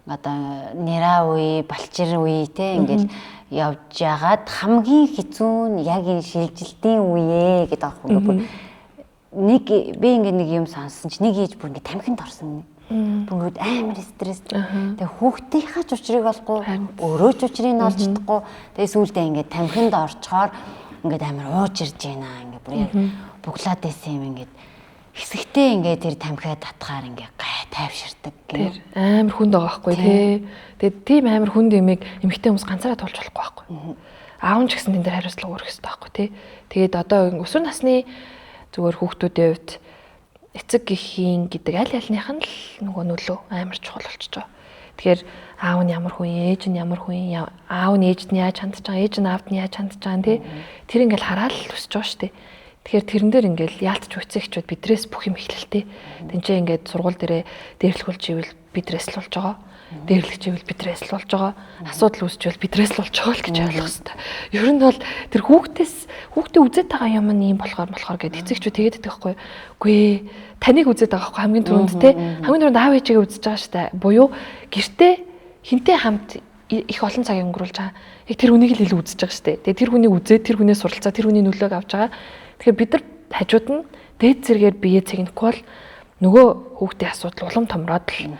одоо нэраа үе, балчир үе те ингээд явж яагаад хамгийн хэцүү нь яг энэ шилжилтийн үе гэдэг аахгүй. Нэг би ингээд нэг юм сонссон чи нэг ээж бүр ингээд тамхинд орсон. Бүгд амар стресстэй. Тэгээ хүүхдийнхаа ч учрыг олохгүй, өөрөө ч учрыг олж чадахгүй. Тэгээ сүүлдээ ингээд тамхинд орчхоор ингээд амар ууж ирж байна. Ингээд бүр яг буглаад байсан юм ингээд хэсэгтээ ингээд тэр тамхиа татхаар ингээд гай тайвширдаг гэх. Амар хүнд байгаа байхгүй тий. Тэгээ тийм амар хүнд юмыг эмэгтэй хүмүүс ганцаараа тулж болохгүй байхгүй. Аав нь ч гэсэн тэн дээр хариуцлага өргөх хэрэгтэй байхгүй тий. Тэгээд одоо өсвөр насны зүгээр хүүхдүүдийн хувьд эцэг гэхийн гэдэг аль альных нь л нөгөө нөлөө амар чухал болчихж байгаа. Тэгэхээр аав нь ямар хүн, ээж нь ямар хүн, аав нь ээжд нь яаж хандж байгаа, ээж нь аавд нь яаж хандж байгаа тий. Тэр ингээл хараад л өсөж байгаа шүү дээ. Тэгэхээр тэрэн дээр ингээл яалтч үцэгчүүд бидрээс бүх юм эхлэлтэй. Тэнцээ ингээд сургууль дээрээ дээрлэхүүлж ивэл бидрээс л болж байгаа. Дээрлэгчэвэл бидрээс л болж байгаа. Асуудал үүсчихвэл бидрээс л болж байгаа л гэж ойлгох хэрэгтэй. Ер нь бол тэр хүүхдээ үзээд байгаа юм нь ийм болохоор гэд эцэгчүүд тэгээд идэх байхгүй. Үгүй ээ, таныг үзээд байгаа байхгүй хамгийн түрүүнд те. Хамгийн түрүүнд аав ээжигээ үзэж байгаа штэ. Буюу гэртээ хинтээ хамт их олон цаг өнгөрүүлж байгаа. Яг тэр хүнийг л илүү үзэж байгаа штэ. Тэгээд тэр хүнийг үзээд тэр хүнээс суралцаа тэр хүний нөлөөг авч байгаа. Тэгэхээр бид нар хажууд нь дээд зэрэгээр бие цэгнэхгүй бол нөгөө хүүхдийн асуудал улам томроод л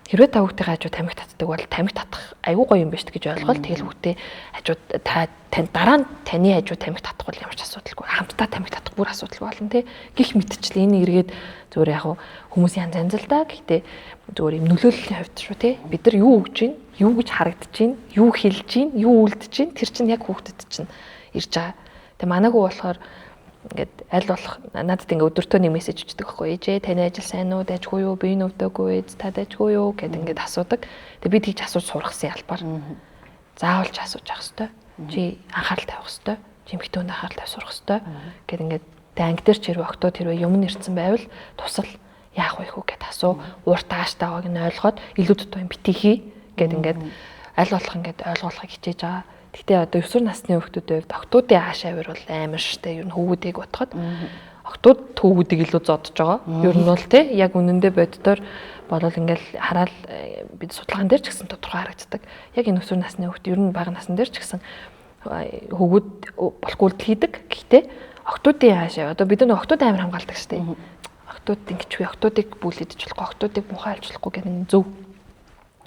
хэрвээ та хүүхдийн хажууд тамхи татдаг бол тамхи татах айгүй гоё юм биш гэж ойлгоод тэгэл хүүхдээ хажууд тань дараа нь таны хажууд тамхи татах бол ямар ч асуудалгүй хамтдаа тамхи татах бүр асуудалгүй болно те гих мэдчихлээ энэ эргээд зүгээр яг хүмүүс янз л да гэхдээ зүгээр юм нөлөөллийн хувьд шүү те бид нар юу өгж гин юу гэж харагдаж гин юу хэлж гин юу үлдэж гин тэр чинь яг хүүхдэд чинь ирж байгаа. Тэгээ манайгүй болохоор ингээд аль болох надад ингээд өдөртөө нэг мессеж өгдөг байхгүй ээжээ таны ажил сайн уу дайжгүй юу би нүвдэггүй та дайжгүй юу гэд ингээд асуудаг. Тэгээ би тийч асууж сургасан ялбаар заавалж асууж явах хэрэгтэй. Чи анхаарал тавих хэрэгтэй. Чи эмэгтэйнд анхаарал тавих сурах хэрэгтэй. Гэт ингээд анги дээр ч хэрвээ октод хэрвээ юм нэрсэн байвал тусал яах вэ хүү гэд асуу. Урт тааштай байгааг нь ойлгоод илүү дутуу юм битгий хий гэд ингээд аль болох ингээд ойлгуулахыг хичээж байгаа. Гэтэ одоо 9 насны хүүхдүүдийн хувьд октоодын аашаа авир бол амар штэ. Ер нь хүүгүүдийг бодоход октод хүүгүүдийг илүү зодож байгаа. Ер нь бол тий яг үнэндээ боддоор болол ингээл хараад бид судалгаан дээр ч гэсэн тодорхой харагддаг. Яг энэ 9 насны хүүхд ер нь бага насны дээр ч гэсэн хүүгүүд болохгүй хийдэг. Гэхдээ октоодын аашаа одоо бид нар октод амар хамгаалдаг штэ. Октод ингэж вэ? Октодыг бүлэдэж болохгүй, октодыг мухаа альж болохгүй гэдэг нь зөв.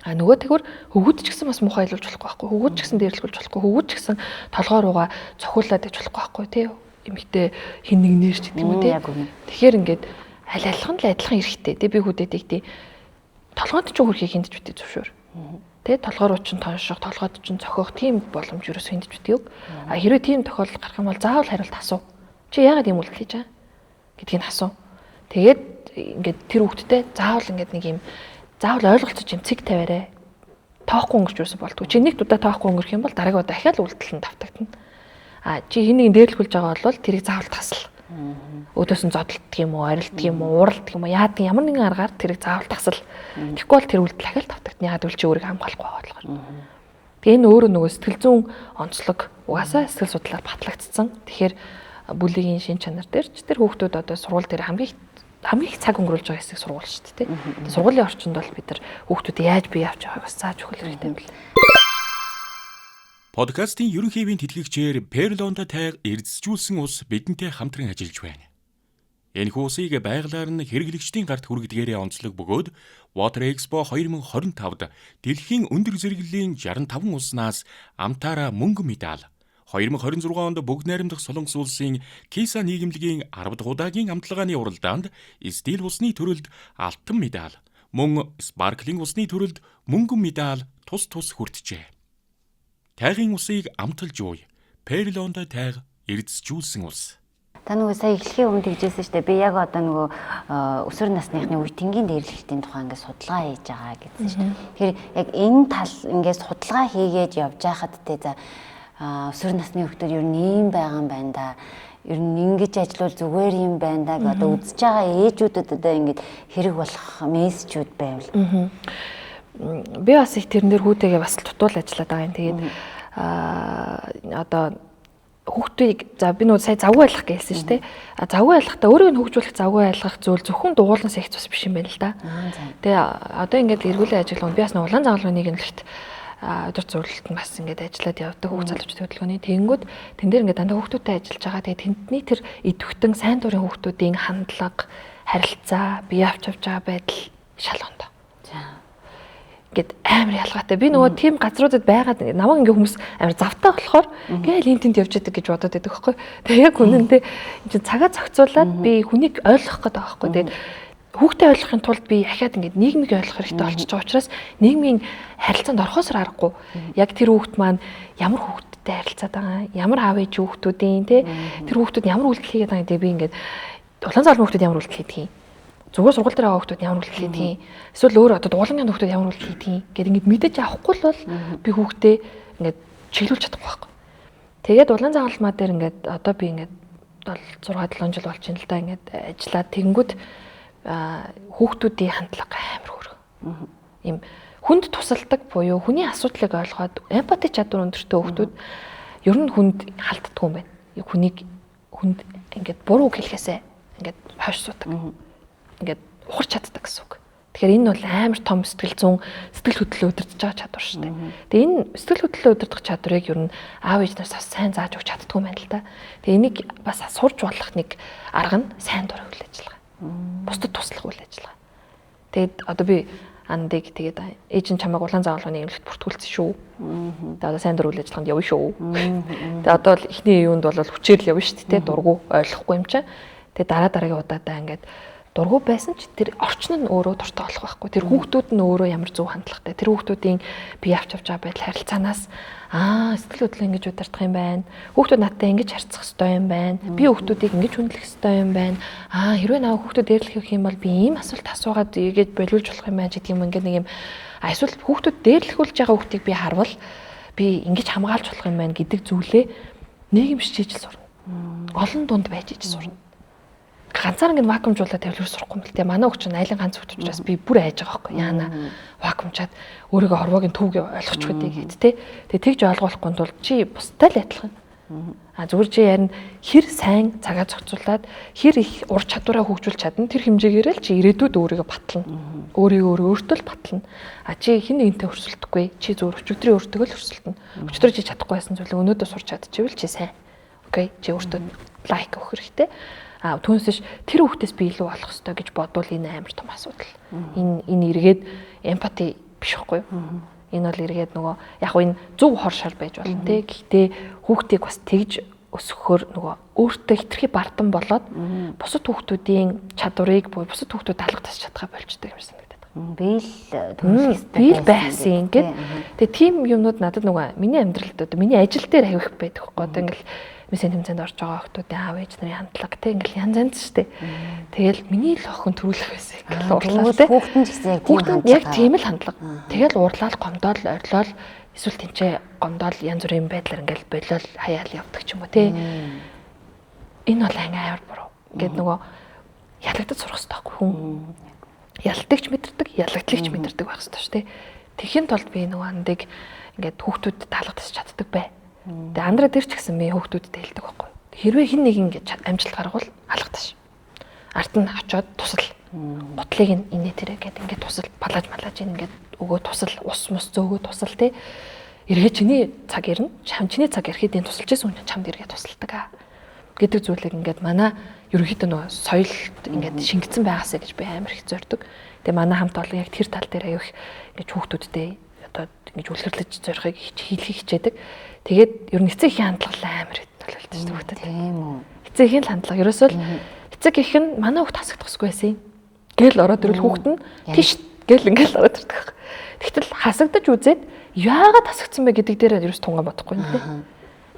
А нөгөө тэгвэр хөвгүүд ч гэсэн бас мухаа илүүлж болохгүй байхгүй. Хөвгүүд ч гэсэн дээрлүүлж болохгүй. Хөвгүүд ч гэсэн толгой руугаа цохиулаад иж болохгүй байхгүй тий. Эмэгтэй хин нэг нэрч гэдэг юм уу тий. Тэгэхээр ингээд аль алхам л адилхан эрэхтэй. Тэ би хүүдэдэг тий. Толгойд ч хөрхийг хиндэж битээ зөвшөөр. Тэ толгой руу ч тонших, толгойд ч цохиох тийм боломж юус хиндэж битээ үг. А хэрвээ тийм тохиолдол гарах юм бол заавал хариулт асуу. Чи яагаад ийм үйлдэл хийж байгаа гэдгийг асуу. Тэгээд ингээд тэр хүүхдтэй заавал ингээд нэг юм заавал ойлголцож юм цэг тавиарай. Тоохгүй өнгөрч юусэн болтгоо. Чи нэг удаа тоохгүй өнгөрөх юм бол дараагийн удаа дахиад үйлдэл нь давтагдана. А чи хэнийг дээрлүүлж байгаа бол тэрийг заавал тасал. Өдөөс нь зодтолдох юм уу, арилдах юм уу, ууралдах юм уу, яад ямар нэгэн аргаар тэрийг заавал тасал. Тэгэхгүй бол тэр үйлдэл дахиад давтагдана. Яагаад гэвэл чи өөрийг хамгаалахгүй байгаа болохоор. Тэгээ энэ өөрөө нөгөө сэтгэл зүйн онцлог угаасаа сэтгэл судлаар батлагдсан. Тэгэхээр бүлэгийн шин чанар дээр ч тэр хүүхдүүд одоо сургууль дээр хамгийн их цаг өнгөрүүлж байгаа хэсэг сургууль шүү дээ. Сургуулийн орчинд бол бид нар хүүхдүүд яаж бие авч байгааг бас зааж өгөх хэрэгтэй юм байна. Подкастын ерөнхийдийн тэтгэгчээр Перлонда тайг эрдэсжүүлсэн ус бидэнтэй хамтран ажиллаж байна. Энэхүү усыг байгалаар нь хэрэглэгчдийн гарт хүргдгээрээ онцлог бөгөөд Water Expo 2025-д дэлхийн өндөр зэрэглэлийн 65 улснаас амтаараа мөнгө медаль 2026 онд Бүгд найрамдах Солонгос улсын Киса нийгэмлэгийн 10 дахь удаагийн амтлагааны уралдаанд стил усны төрөлд алтан медаль, мөн спарклинг усны төрөлд мөнгөн медаль тус хүртжээ. Тайгийн усыг амталж ууй. Перлонда тайг эрдэсжүүлсэн ус. Та нөгөө сая эхлэхийн өмнө тэгжсэн шүү дээ. Би яг одоо нөгөө өсвөр насныхны үе тэнгийн дээрлэлтийн тухай ингээд судалгаа хийж байгаа гэсэн шүү дээ. Тэгэхээр яг энэ тал ингээд судалгаа хийгээд явж байхад те за өсвөр насны хүүхдүүд ер нь ийм байгаа юм байна да. Ер нь ингэж ажиллавал зүгээр юм байна да гэдэг одоо үзэж байгаа ээжүүдэд одоо ингээд хэрэг болох мессежүүд байвал. Би бас их тэрэн дээр хүүтэйгээ бас тутуул ажиллаад байгаа юм. Тэгээд одоо хүүхдийг за би нөө сая завгүй байлгах гэсэн шүү дээ. Завгүй байлгахдаа өөрийг нь хөгжүүлэх завгүй байлгах зүйл зөвхөн дугуулнаас их цус биш юм байна л да. Тэгээ одоо ингээд эргүүлээ ажиллах би бас нэг улаан загалмайны нэгэнлэгт өдөр зөвлөлт нь бас ингээд ажиллаад явдаг хүүхд залуучдын хөтөлбөрийн тэнгүүд тэн дээр ингээд дандаа хүүхдүүдтэй ажиллаж байгаа. Тэгээ тэндний тэр идэвхтэн сайн дурын хүүхдүүдийн хандлага, харилцаа, бие авч явж байгаа байдал шалгонд. Гэт амар ялгаатай. Би нөгөө тийм газруудад байгаад намайг ингээ хүмүүс амар завтай болохоор гээл энэ тэнд явж идэг гэж бодоод байдаг байхгүй. Тэгээ яг үнэндээ энэ цагаа зохицуулаад би хүнийг ойлгох гэдэг байгаа байхгүй. Тэгээд хүүхдээ ойлгохын тулд би ахаад ингээ нийгмийг ойлгох хэрэгтэй болчихж байгаа учраас нийгмийн харилцаанд орохоос аргагүй. Яг тэр хүүхд маань ямар хүүхдтэй харилцаад байгаа, ямар аав ээж хүүхдүүдийн тэр хүүхдүүд ямар үйлдэл хийгээд байгаа гэдэг би ингээ улаан заалмын хүүхдүүд ямар үйлдэл хийдэг юм. Зүгээр сургууль дээр байгаа хүүхдүүд ямар үйлдэл хийдэг юм. Эсвэл өөр одоо дуулангийн хүүхдүүд ямар үйлдэл хийдэг юм гэдэг ингээ мэдэж авахгүй л бол би хүүхдээ ингээ чиглүүлж чадахгүй байхгүй. Тэгээд улаан загалмаа дээр ингээ одоо би ингээ 6-7 жил болж байна л да ингээ ажиллаад тэгэнгүүт хүүхдүүдийн хандлага амар хөргө. Им хүнд тусалдаг буюу хүний асуудлыг ойлгоод эмпати чадвар өндөртэй хүүхдүүд ер нь хүнд халддаг юм байна. Хүнд ингээд буруу хэлхээсээ ингээд хойш суудаг. Ингээд ухарч чаддаг гэсэн үг. Тэгэхээр энэ бол амар том сэтгэл хөдлөлөө удирдах чадвар шүү дээ. Тэгээ энэ сэтгэл хөдлөлөө удирдах чадварыг ер нь аав ээжнээс бас сайн зааж өгч чаддгүй юм байна л да. Тэгээ энийг бас сурж болох нэг арга нь сайн дурын үйл ажиллагаа. Бусдад туслах үйл ажиллагаа. Тэгээд одоо би андыг тэгээд ээж нь чамайг улаан загалганы эмнэлэгт бүртгүүлсэн шүү. Тэгээд одоо сайн дур үйл ажиллагаанд явна шүү. Тэгээд одоо л эхний юунд бол хүчээр л явна шүү дээ. Дургу ойлгохгүй юм чинь. Тэгээд дараагийн удаадаа ингээд дургу байсан ч тэр орчин нь өөрөө дуртай болох байхгүй. Тэр хүүхдүүд нь өөрөө ямар зөв хандлагатай. Тэр хүүхдүүдийн бие авч байгаа байдал харилцаанаас сэтгэл хөдлөл ингэж удирдах юм байна. Хүүхдүүд надтай ингэж харьцах ёстой юм байна. Би хүүхдүүдийг ингэж хүндлэх ёстой юм байна. Хэрвээ наа хүүхдүүд дээрлэх юм бол би ийм асуулт асуугаад ийгээд болиулж болох юм байна гэдэг юм ингээд нэг юм эсвэл хүүхдүүд дээрлэхүүлж байгаа хүүхдийг би харвал би ингэж хамгаалж болох юм байна гэдэг зүйлээ нийгэмшиж ижил сурна. Олон дунд байж ижил сурна. Ганцаар ингэ вакуумжуулаад тавьлаар сурахгүй юм л те. Манай хүүхд чинь айлын ганц хүүхд учраас би бүр айж байгаа байхгүй. Яана вакуумчаад өөрийгөө орвогийн төвгөө ойлгочих гэдэг гээд те. Тэгээ тэгж ойлгохгүй тул чи бустай л адилхан. Зүгээр чи ярина хэр сайн цагаа зохицуулаад хэр их ур чадвараа хөгжүүлж чадна тэр хэмжээгээр л чи ирээдүйд өөрийгөө батлана. Өөртөө л батлана. Чи хин нэгнтэй өрсөлдөхгүй. Чи зүгээр өчигдрийн өөртөө л өрсөлдөнө. Өчигдөр чи чадахгүй байсан зүйлээ өнөөдөр сурч чадчихвэл чи сайн. Окей. Чи өөртөө лайк өгөх хэрэгтэй. Түүнээс тэр хүүхдээс би илүү болох ёстой гэж бодвол энэ амар том асуудал. Энэ эргээд эмпати биш байхгүй юу? Энэ бол эргээд нөгөө яг энэ зөв хор шар байж болно те. Гэхдээ хүүхдийг бас тэгж өсгөхөөр нөгөө өөртөө хитрхи бардам болоод бусад хүүхдүүдийн чадварыг буюу бусад хүүхдүүд алга тасч чадхаа болждаг юм санагдаад байна. Би л байсан ингээд. Тэгээ тийм юмнууд надад нөгөө миний амьдралд одоо миний ажил дээр аяг их байдаг байхгүй. Одоо ингээл мессен тэмцээнд орж байгаа хүмүүсийн аав ээж нарын хандлага те ингээл янз янз шүү дээ. Тэгэл миний л охин төрүүлэх байсан ингээл уурлаа те. Хүүхдэн ч гэсэн яг тийм л хандлага. Тэгэл уурлал гомдоол орилол эсвэл тэнцээ гомдоол янз бүрийн байдлаар ингээл болол хаяал явдаг ч юм уу те. Энэ бол амар буруу. Ингээд нөгөө ялагдаж сурах хэрэгтэй байхгүй хүн. Ялтагч мэдэрдэг, ялагдлагч мэдэрдэг байх хэрэгтэй шүү дээ. Тэхийн тулд би нөгөө андыг ингээд хүүхдүүд таалагдаж чаддаг бай. Тэгээ андра дээр ч гэсэн би хүүхдүүдтэй хэлдэг байхгүй. Хэрвээ хин нэг ингэж амжилт гаргавал алгадаш. Арт нь очиод тусал. Гутлыг нь инээ тэрэ гэдэг ингээд тусал балааж ингээд өгөө тусал ус мус зөөгөө тусал те. Эргээ чиний цаг ирнэ. Чиний цаг ирэхэд энэ тусалж байсан хүн чамд эргээ тусалдаг гэдэг зүйлийг ингээд манай ерөнхийдөө нөгөө соёлд ингээд шингэсэн байгаасаа гэж би амар их зорддог. Тэгээ манай хамт олон яг тэр тал дээр аяг ингэж хүүхдүүдтэй одоо ингэж үлгэрлэж зорихыг хийлхийг хичээдэг. Тэгээд ер нь эцэгхийн хандлага амар төлөвлөлт шүү дээ. Тийм үү. Эцэгхийн хандлага ерөөсөө эцэг их нь манай хүүхд хасагдахгүй байсан юм. Гэл ороод ирвэл хүүхд нь тийш гэл ингээл ороод ирдэг. Тэгтэл хасагдаж үзээд яагаад хасагдсан бэ гэдэг дээр ерөөс тунгаан бодохгүй юм лээ.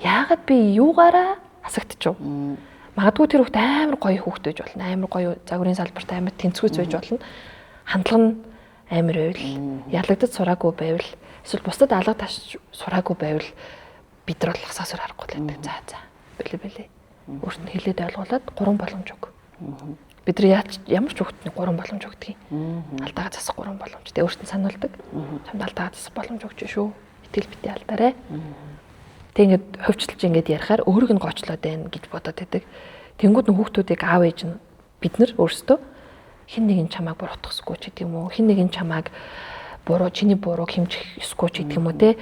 Яагаад би юугаараа хасагдчих вэ? Магадгүй тэр хүүхд амар гоё хүүхд байж болно. Амар гоё загварын салбарт амар тэнцвүүц байж болно. Хандлага нь амар байвал ялагдаж сураагүй байвал эсвэл бусдад алга таш сураагүй байвал бид нар бол хасаасаар харахгүй л байдаг. За бэлээ. Өөрт нь хэлээд ойлгуулад 3 боломж өг. Бид нар ямар ч хүүхдэд 3 боломж өгдөг юм. Алдаагаа засах 3 боломж. Тэгээ өөрт нь сануулдаг. Чамд алдаагаа засах боломж өгч шүү. Итгэл битээ алдаарай. Тэг ингээд хөвчлж ингээд ярихаар өөрийг нь гочлоод байна гэж бодоод байдаг. Тэнгүүд нь хүүхдүүдийг аав ээж нь бид нар өөрсдөө хин нэг нь чамааг буруутгахгүй ч гэдэг юм уу. Хин нэг нь чамааг чиний бурууг хэмжих ёсгүй ч гэдэг юм уу те.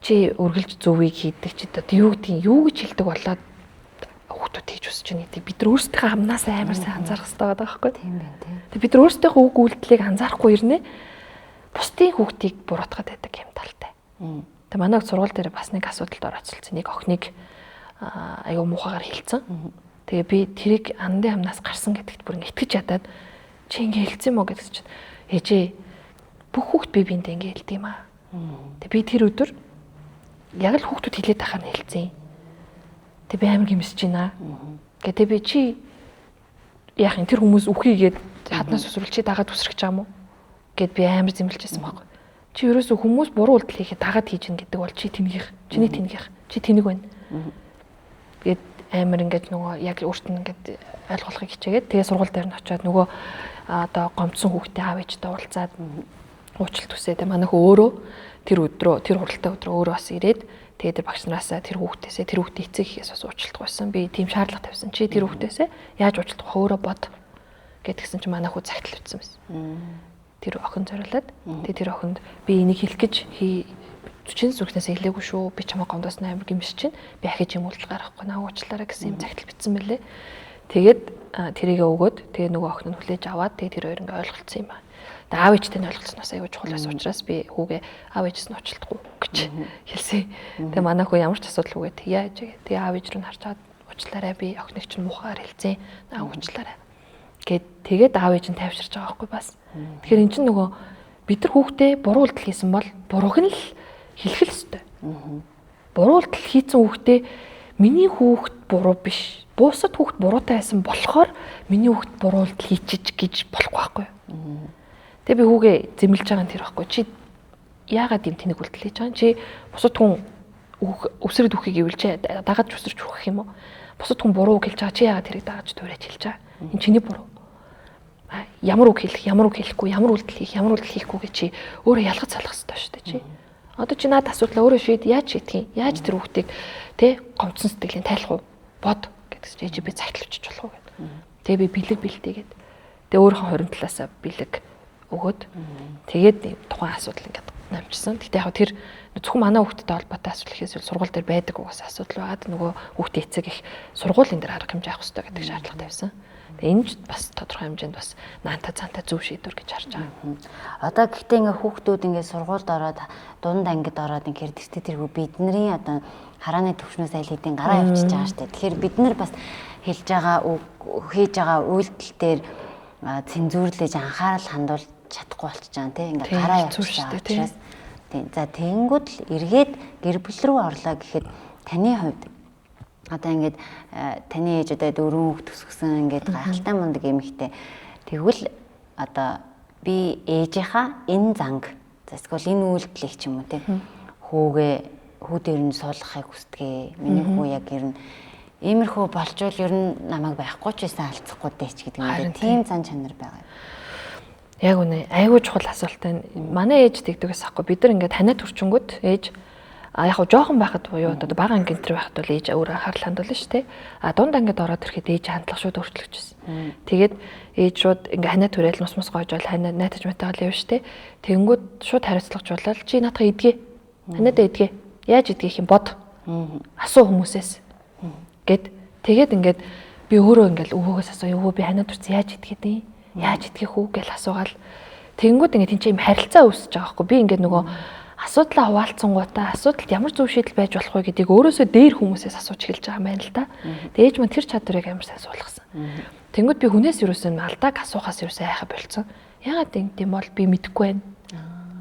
Чи үргэлж зөвийг хийдэг чи одоо юу гэж хэлдэг болоод хүүхдүүд хийж үсэж байна гэдэг. Бид нар өөрсдийнхээ амнаас амар сайн анзаарах хэрэгтэй байгаа байхгүй. Тийм байна тийм. Тэг бид нар өөрсдийнхөө үг үйлдэлийг анзаарахгүй ирнэ. Бусдын хүүхдийг буруутгаад байдаг юм талтай. Тэг манай сургууль дээр бас нэг асуудалд орооцолцсон. Нэг охиныг аюу муухагаар хэлсэн. Тэгээ би тэрийг андын амнаас гарсан гэдэгт бүр ингэ итгэж ядаад чи ингэ хэлсэн юм уу гэдэг чинь ээжээ бүх хүүхд бие биендээ ингэ хэлдэг юм аа. Тэг би тэр өдөр яг л хүүхдүүд хэлээд тахаар нь хэлсэн. Тэг би амар гимсэж байна. Гэтэ би чи яах юм тэр хүмүүс үхийгээд хаднаас өсвөл чи дагаад үсрэх гэж байгаа юм уу? Гэт би амар зэмлэжсэн байхгүй. Чи ерөөсөө хүмүүс буруу үйлдэл хийхэд дагаад хийж гин гэдэг бол чи тэнийх, чиний тэнийх, чи тэнэг байна. Гэт амар ингээд нөгөө яг өөрт нь ингээд ойлгохыг хичээгээд тэгээ сургууль дээр нь очиод нөгөө одоо гомдсон хүүхдээ аав ээжтэй уулзаад уучлалт хүсээд манай хөө өөрөө тэр хуралтай өдрөө өөрөө бас ирээд тэгээд тэр багш нараасаа тэр хүүхдээсээ тэр хүүхдээ эцэг ихээс бас уучлалт гуйсан. Би тийм шаардлага тавьсан. Чи тэр хүүхдээсээ яаж уучлалт гуйх өөрөө бод гэдгсэн чи манай хүү цагтл ütсэн байсан. Тэр охин зориулаад тэгээд тэр охинд би энийг хэлэх гэж чин зүрхнээс хэлээгүй шүү. Би чамаа гомдоос амар гимшиж чинь. Би ахиж юм уулзал гаргахгүй наа уучлаарай гэсэн юм цагтл бичсэн мэлээ. Тэгээд тэрийгээ өгөөд тэгээ нөгөө охин нь хүлээж аваад тэгээ тэр хоёр ингээ ойлголцсон юм байна. Тэгээ аав ээжтэй нь ойлголцсноос аягүй чухал байсан учраас би хүүгээ аав ээжээс нь уучлахгүй гэж хэлсэн. Тэгээ манай хүү ямар ч асуудал үгээд яаж тэгээ аав ээж рүү харж чад уучлаарай би охиныг чинь муухайгаар хэлсэн. Наа уучлаарай. Тэгээд аав ээж нь тайвширч байгаа байхгүй бас. Тэгэхээр эн чинь нөгөө бид нар хүүхдээ буруу үйлдэл хийсэн бол бурууг нь л хэлэх л ёстой. Буруу үйлдэл хийсэн хүүхдээ миний хүүхд буруу биш. Бусад хүүхд буруутай байсан болохоор миний хүүхд буруу үйлдэл хийчих гэж болохгүй байхгүй юу? Тэгээ би хүүгээ зэмлэж байгаа нь тэр байхгүй. Чи яагаад юм тэнэг үйлдэл хийж байгаа юм? Чи бусад хүн өсрөд үхийг ивэлж дагаад өсөрч хүрэх юм уу? Бусад хүн буруу үг хэлж байгаа. Чи яагаад тэрийг дааж дуурайж хэлж байгаа? Энэ чиний буруу. Ямар үг хэлэх, ямар үг хэлэхгүй, ямар үйлдэл хийх, ямар үйлдэл хийхгүй гэж чи өөрөө ялгаж салах хэрэгтэй шүү дээ чи. Одоо чи надад асуудлаа өөрөө шийд яаж шийдэх юм? Яаж тэр хүүхдийг гомцсон сэтгэлийн тайлах уу? Бод гэдэгс чи би цагтлавчиж болох уу гэд. Тэгээ би бэлэг бэлтээгээд. Тэгээ өөрийнхөө хорин талаасаа бэлэг өгөөд тэгээд тухайн асуудал ингээд намжсан. Гэтэ яг тэр зөвхөн манай хүүхдтэй холбоотой асуудал хийхээс сургууль дээр байдаг угаас асуудал байгаад нөгөө хүүхдээ эцэг их сургуулийн дээр арга хэмжээ авах хэрэгтэй гэдэг шаардлага тавьсан. Тэгээ энэ ч бас тодорхой хэмжээнд бас наанта цаанта зөв шийдвэр гэж харж байгаа. Одоо гэхдээ ингээ хүүхдүүд ингээ сургуульд ороод дунд ангид ороод ингээ тэртээ тэргүй бидний одоо харааны төвшнөөс айл хэдийн гараа явчихж байгаа шүү дээ. Тэгэхээр бид нар бас хэлж байгаа хийж байгаа үйлдэл дээр цензуурлаж анхаарал хандуулж чадахгүй болчихж байгаа тийм ингээ гараа явчихж байгаа учраас тийм за тэгэнгүүт л эргээд гэр бүл рүү орлоо гэхэд таны хувьд одоо ингээд таны ээж одоо дөрөв хүүхд төсгсөн ингээд гайхалтай мундаг эмэгтэй тэгвэл одоо би ээжийнхаа энэ занг эсвэл энэ үйлдэлийг ч юм уу тийм хүүдээр нь суулгахыг хүсдэгэ. Миний хүү яг ер нь иймэрхүү болжвол ер нь намайг байхгүй ч байсан алцахгүй дээч гэдэг юм. Тийм зан чанар байгаа. Яг үнэ айгүй чухал асуулт байна. Манай ээж тэгдэгээс ахгүй бид нар ингээд танаа төрчөнгөд ээж яг хоо жоохон байхад буюу одоо бага ангид тэр байхад бол ээж өөрөө анхаарал хандуулна шүү дээ. Дунд ангид ороод ирэхэд ээж хандлага шууд өөрчлөгдчихсэн. Тэгээд ээж шууд ингээ ханаа түрээл мус гоожвол ханаа найтаж метаал явна шүү дээ. Тэнгүүд шууд хариуцлагажуулаад чи наадах идгээ. Ханаадаа идгээ. Яаж идгийх юм бод. Асуу хүмүүсээс. Гэт тэгээд ингээд би өөрөө ингээл өвөөгөөс асуу өвөө би ханаа төрсөн яаж идгээд юм? Яаж идгийх үү гэж асуугаал. Тэнгүүд ингээ тэнцээ юм харилцаа үүсэж байгаа байхгүй. Би ингээд нөгөө асуудлаа хуваалцсангуудаа асуудалд ямар зөв шийдэл байж болох вэ гэдгийг өөрөөсөө дээр хүмүүсээс асууж эхэлж байгаа юм байна л да. Дээж мань тэр чадварыг амар сайн суулгасан. Тэнгүүд би хүнээс юусэн алдааг асуухаас юусэн айхаа болцсон. Ягаад тийм бол би мэдэхгүй байна.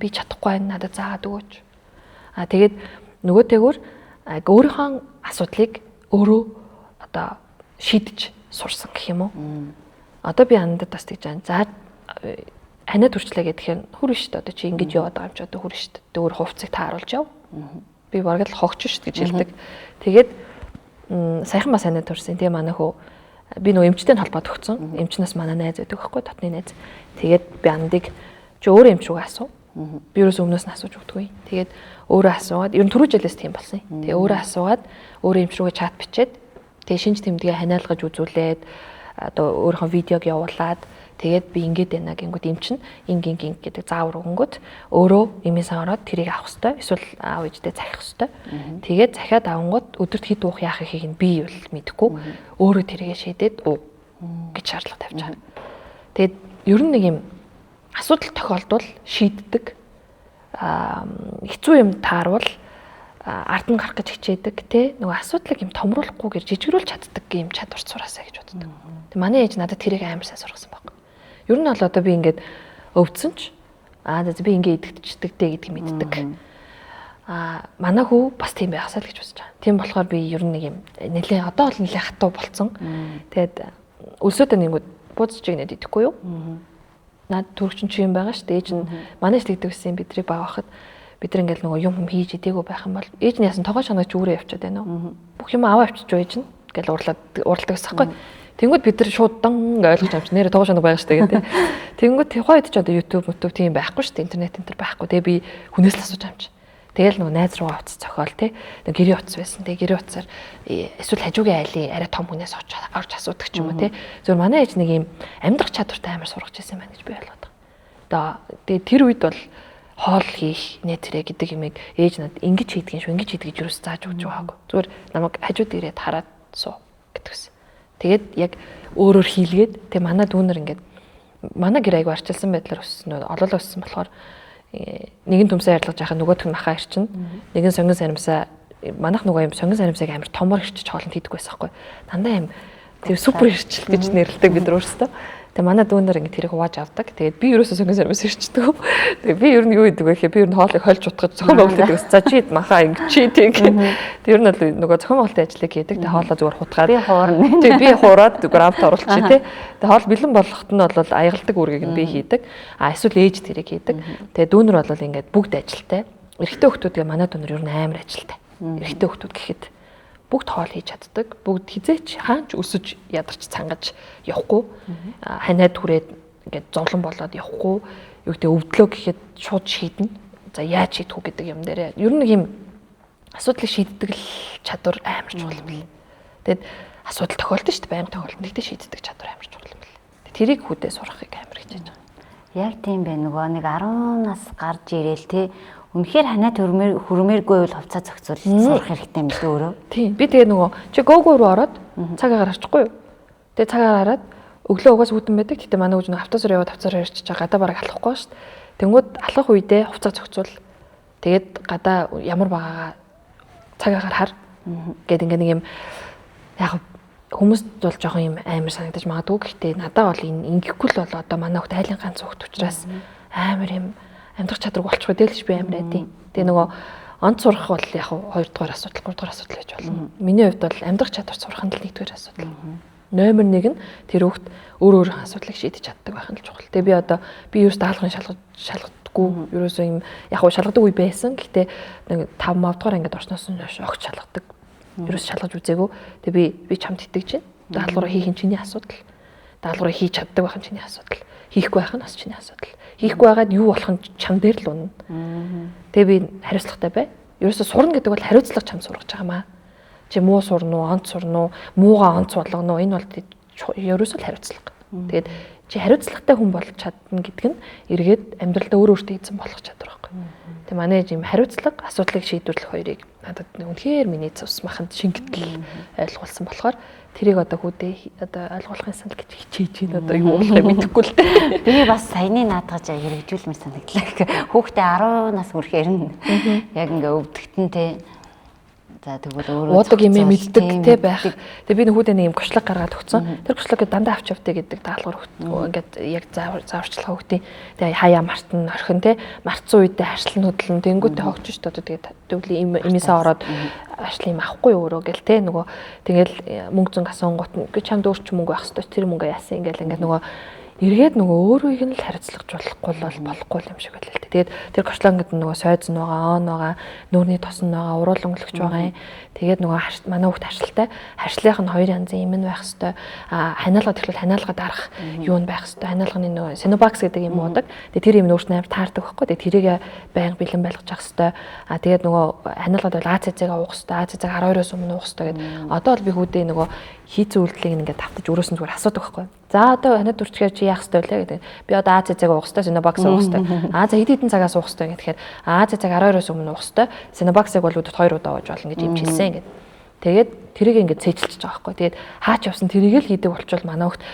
Би чадахгүй байна. Надад заагаад өгөөч. Тэгээд нөгөөтэйгөр өөрийнхөө асуудлыг өөрөө одоо шийдэж сурсан гэх юм уу. Одоо би анандад бас тэгж байна. За ханаа төрчлээ гэхээр хүрэн шүү дээ. Одоо чи ингэж яваад байгаа юм чи одоо хүрэн шүү дээ. Өөр хувцсыг тааруулж яв. Би бараг л хогч шүү гэж хэлдэг. Тэгээд саяхан бас ханаа төрсөн. Тэгээ манай хөө би нөө эмчтэй холбоод өгсөн. Эмчнээс манай найз байдаг байхгүй дотны найз. Тэгээд би андыг чи өөр эмч рүү асуу. Би ерөөс өмнөөс нь асууж өгдөггүй. Тэгээд өөрөө асуугаад ер нь түрүү жилээс тийм болсон. Тэгээ өөрөө асуугаад өөрөө эмч рүүгээ чат бичээд тэгээ шинж тэмдгээ ханиалгаж үзүүлээд одоо өөрийнхөө видеог явуулаад тэгээд би ингэж байна гингүүд эм чин ингийн гэдэг заавар өгөнгөт өөрөө эмээсээ ороод тэрийг авах хэвээр эсвэл аав ээждээ захих хэвээр. Тэгээд захиад авангууд өдөрт хэд уух яах ихийг нь би бол мэдэхгүй өөрөө тэрийгэ шийдээд гэж шаардлага тавьж байгаа. Тэгээд ер нь нэг юм асуудал тохиолдвол шийддэг хэцүү юм таарвал ард нь гарах гэж хичээдэг те нөгөө асуудлыг юм томруулахгүйгээр жижигрүүлж чаддаг юм чадвар сураасаа гэж боддог. Тэг манай ээж надад тэрийг амар сайн сургасан баг. Ер нь бол одоо би ингээд өвдсөн ч би ингээд идэгдчихдэг гэдгийг мэддэг. Манай хүү бас тийм байхсаа л гэж бодож байгаа. Тийм болохоор би ер нь нэг юм нэлээ одоо бол нэлээ хатуу болцсон. Тэгээд өлсөдөө нэгүүд бууз чигнэд идэхгүй юу? Наад төрөгчин чи юм байгаа шүү дээ. Ээж нь манай ч тэгдэг гэсэн бидрийг багахад бид нар ингээл нөгөө юм хийж идээгүй байх юм бол ээж нь яасан тогоо шанаач өөрөө явчихад байна уу? Бүх юм аваа авчиж ээж нь ингээл уралдаг гэсэн хэрэг. Тэнгүүд бид нар шууд дан ойлгож авч нэрээ тоогоо шанаг байгаа шүү дээ. Тэнгүүд тухайд ч одоо YouTube тийм байхгүй шүү дээ. Интернет байхгүй. Тэгээ би хүнээс л асууж амч. Тэгэл нөгөө найз руугаа утас зохиол тий. Нэг гэрээ утас байсан. Тэгээ гэрээ утасаар эсвэл хажуугийн айлын арай том хүнээс орж асуудаг ч юм уу тий. Зөвхөн манай ээж нэг юм амьдрах чадвартай амар сургаж ирсэн байна гэж би ойлгоод байгаа. Тэгээ тэр үед бол хоол хийх нэтэрэ гэдэг юмыг ээж надад ингэж хийдгэн шүү, ингэж хийдгэж юус зааж өгч байгаагүй. Зүгээр намайг хажууд ирээд хараад суу гэдгсэн. Тэгээд яг өөрөөр хийлгээд тэгээ манай дүүнер ингээд манай гэр айгу арчилсан байдлаар өссөн, олоолаа өссөн болохоор нэгэн төмсөө ярилгаж яхаа нөгөөх нь махаа ирчин. Нэгэн сонгон саримсаа манайх нөгөө юм сонгон саримсааг амар томор ирчиж хоолнд хийдэг байсан байхгүй. Дандаа юм тэр супер ирчил гэж нэрлэдэг бид өөрсдөө. Тэгээ манай дүүнер ингэ тэрийг хувааж авдаг. Тэгээд би ерөөсөө сонгон саримс ирчдэг. Тэгээ би ер нь юу гэдэг вэ гэхээр би ер нь хоолыг хольж утгаж зохион байгуулдаг гэсэн. За чи махаа ингэ чи тийм. Тэр ер нь бол нөгөө зохион байгуулалтын ажлыг хийдэг. Тэгээ хоолоо зүгээр хутгаад би хуурна. Тэгээ би хуураад зүгээр авт оруулчих тий. Тэгээ хоол бэлэн болгоход нь бол аягалдаг үргийг нь би хийдэг. Эсвэл ээж тэрийг хийдэг. Тэгээ дүүнер бол ингээд бүгд ажилтай. Эрэгтэй хүмүүс манай дүүнер ер нь амар ажилтай. Эрэгтэй хүмүүс гэхэд бүгд хоол хийж чаддаг. Бүгд хизээч хаач өсөж ядарч цангаж явахгүй. Ханаад түрээд ингээд зовлон болоод явахгүй. Юу гэдэг өвдлөө гэхэд шууд шийднэ. За яаж шийдэх үү гэдэг юм дээр ер нь нэг юм асуудлыг шийддэг л чадвар амар чухал юм бэл. Тэгэд асуудал тохиолдсон шүү дээ. Байнга тохиолдсон. Тэгтээ шийддэг чадвар амар чухал юм бэл. Тэрийг хүүдээ сурахыг амар хичээж байгаа. Яг тийм байна. Нөгөө нэг 10 нас гарч ирээл те үнэхээр ханаа хүрмээргүй бол хувцас зохицуул сурах хэрэгтэй юм лээ өөрөө. Тийм. Би тэгээ нөгөө чи гого руу ороод цагаагаар харчихгүй юу? Тэгээ цагаагаар хараад өглөө угаас үүдэн байдаг. Гэтэ манай үз нэг автосоор яваад автосоор ирчихэж байгаа. Гадаа бараг алахгүй шүү дээ. Тэнгүүд алхах үедээ хувцас зохицуул. Тэгээд гадаа ямар байгаагаа цагаагаар хар. Гэт ингээ нэг юм яг хүмүүс бол жоохон юм амар санагдаж магадгүй. Гэхдээ надад бол энэ ингэхгүй л бол одоо манай хот айлын ганц хот учраас амар юм амьдрах чадвар болчих вэ гэж би амар айдیں۔ Тэгээ нөгөө онц сурах бол яг 2 дугаар асуудал, 3 дугаар асуудал гэж болно. Миний хувьд бол амьдрах чадвар сурах нь л 1 дугаар асуудал. Номер 1 нь тэр хүүхд өөр асуудлыг шийдэж чаддаг байх нь л чухал. Тэгээ би одоо би ерөөс даалгын шалгадаггүй, ерөөсөө юм яг шалгадаг үе байсан. Гэхдээ нэг 5 дугаар ангид орсноос нь огт шалгадаг. Ерөөс шалгаж үзээгүй. Тэгээ би чамд итгэж байна. Даалгавраа хийх нь чиний асуудал. Даалгавраа хийж чаддаг байх нь чиний асуудал. Хийхгүй байх нь бас чиний асуудал. Хийхгүй байгаад юу болох нь чам дээр л унана. Тэгээ би хариуцлагатай бай. Ерөөсө сурна гэдэг бол хариуцлага чам сургаж байгаамаа. Чи муу сурна уу, онц сурна уу, муугаа онц болгоно уу? Энэ бол ерөөсөө л хариуцлага. Тэгээд чи хариуцлагатай хүн болж чадна гэдэг нь эргээд амьдралдаа өөртөө эзэн болох чадвар байхгүй. Тэгээ манай ийм хариуцлага, асуудлыг шийдвэрлэх хоёрыг надад үнэхээр миний цус маханд шингэтэл ойлгуулсан болохоор тэрийг одоо хүүдээ одоо ойлгуулахын санал гэж хичээж байна. Одоо юу болохыг мэдэхгүй л дээ. Би бас саяны наадгаж хэрэгжүүлмээр санагдлаа. Хүүхдээ 10 нас хүрэхээр нь яг ингээ өвдөгтөн те. За тэгвэл өөрөө уудаг юм мэддэг те байх. Тэгээ би нөхөдөө нэг юм гочлог гаргаад өгсөн. Тэр гочлогыг дандаа авч явдаг гэдэг даалгавар ингээд яг зааварчлага өгдөө. Тэгээ хаяа мартна орхин те. Мартсан үедээ харшлан хөдлөн тэнгүүтээ хогч шүү дээ. Тэгээд төвлийн имээсээ ороод аршлын юм авахгүй өөрөө гэл те. Нөгөө тэгэл мөнгө зөнгө асуунгууд үгүй чамд өөрч мөнгө байх хэвээр тэр мөнгө яасан ингээл ингээд нөгөө эргээд нөгөө өөрийг нь л харьцлагч болохгүй юм шиг байлаа л дээ. Тэгээд тэр гочлонгод нөгөө сойз байгаа, он байгаа, нүүрний тосон байгаа, уруулан өнгөлөгч байгаа юм. Тэгээд нөгөө манай хүүхд харшилтай. Харшлынх нь 2 янзын юм байх хэвээр. Ханиалга тэгэхээр ханиалга дарах юу нь байх хэвээр. Ханиалганы нөгөө Sinobax гэдэг юм уудаг. Тэгээд тэр юм өөртөө амар таардаг байхгүй. Тэгээд тэрийг байнга бэлэн байлгаж явах хэвээр. Тэгээд нөгөө ханиалгад бол ACC-г уух хэвээр. ACC-г 12-оос өмнө уух хэвээр. Тэгээд одоо бол би хүүдээ нөгөө хийцэн үйлдэлийг ингээд тавтаж өрөөс нь зүгээр асуудаг байхгүй. За одоо ханад үрчгээр чи яах хэвтэй вэ гэдэг. Би одоо ACC-г уух хэвээр, Sinobax уух хэвээр. За хэд хэдэн цагаас уух хэвээр гэхээр ACC-г 12-оос өмнө уух хэвээр. Sinobax-ыг бол өдөрт 2 удаа ууж болно гэж юм хэлсэн ингээд. Тэгээд тэрийг ингээд цээжилчих байгаа байхгүй. Тэгээд хаач явсан тэрийг л хийдэг болчвол манай хөлт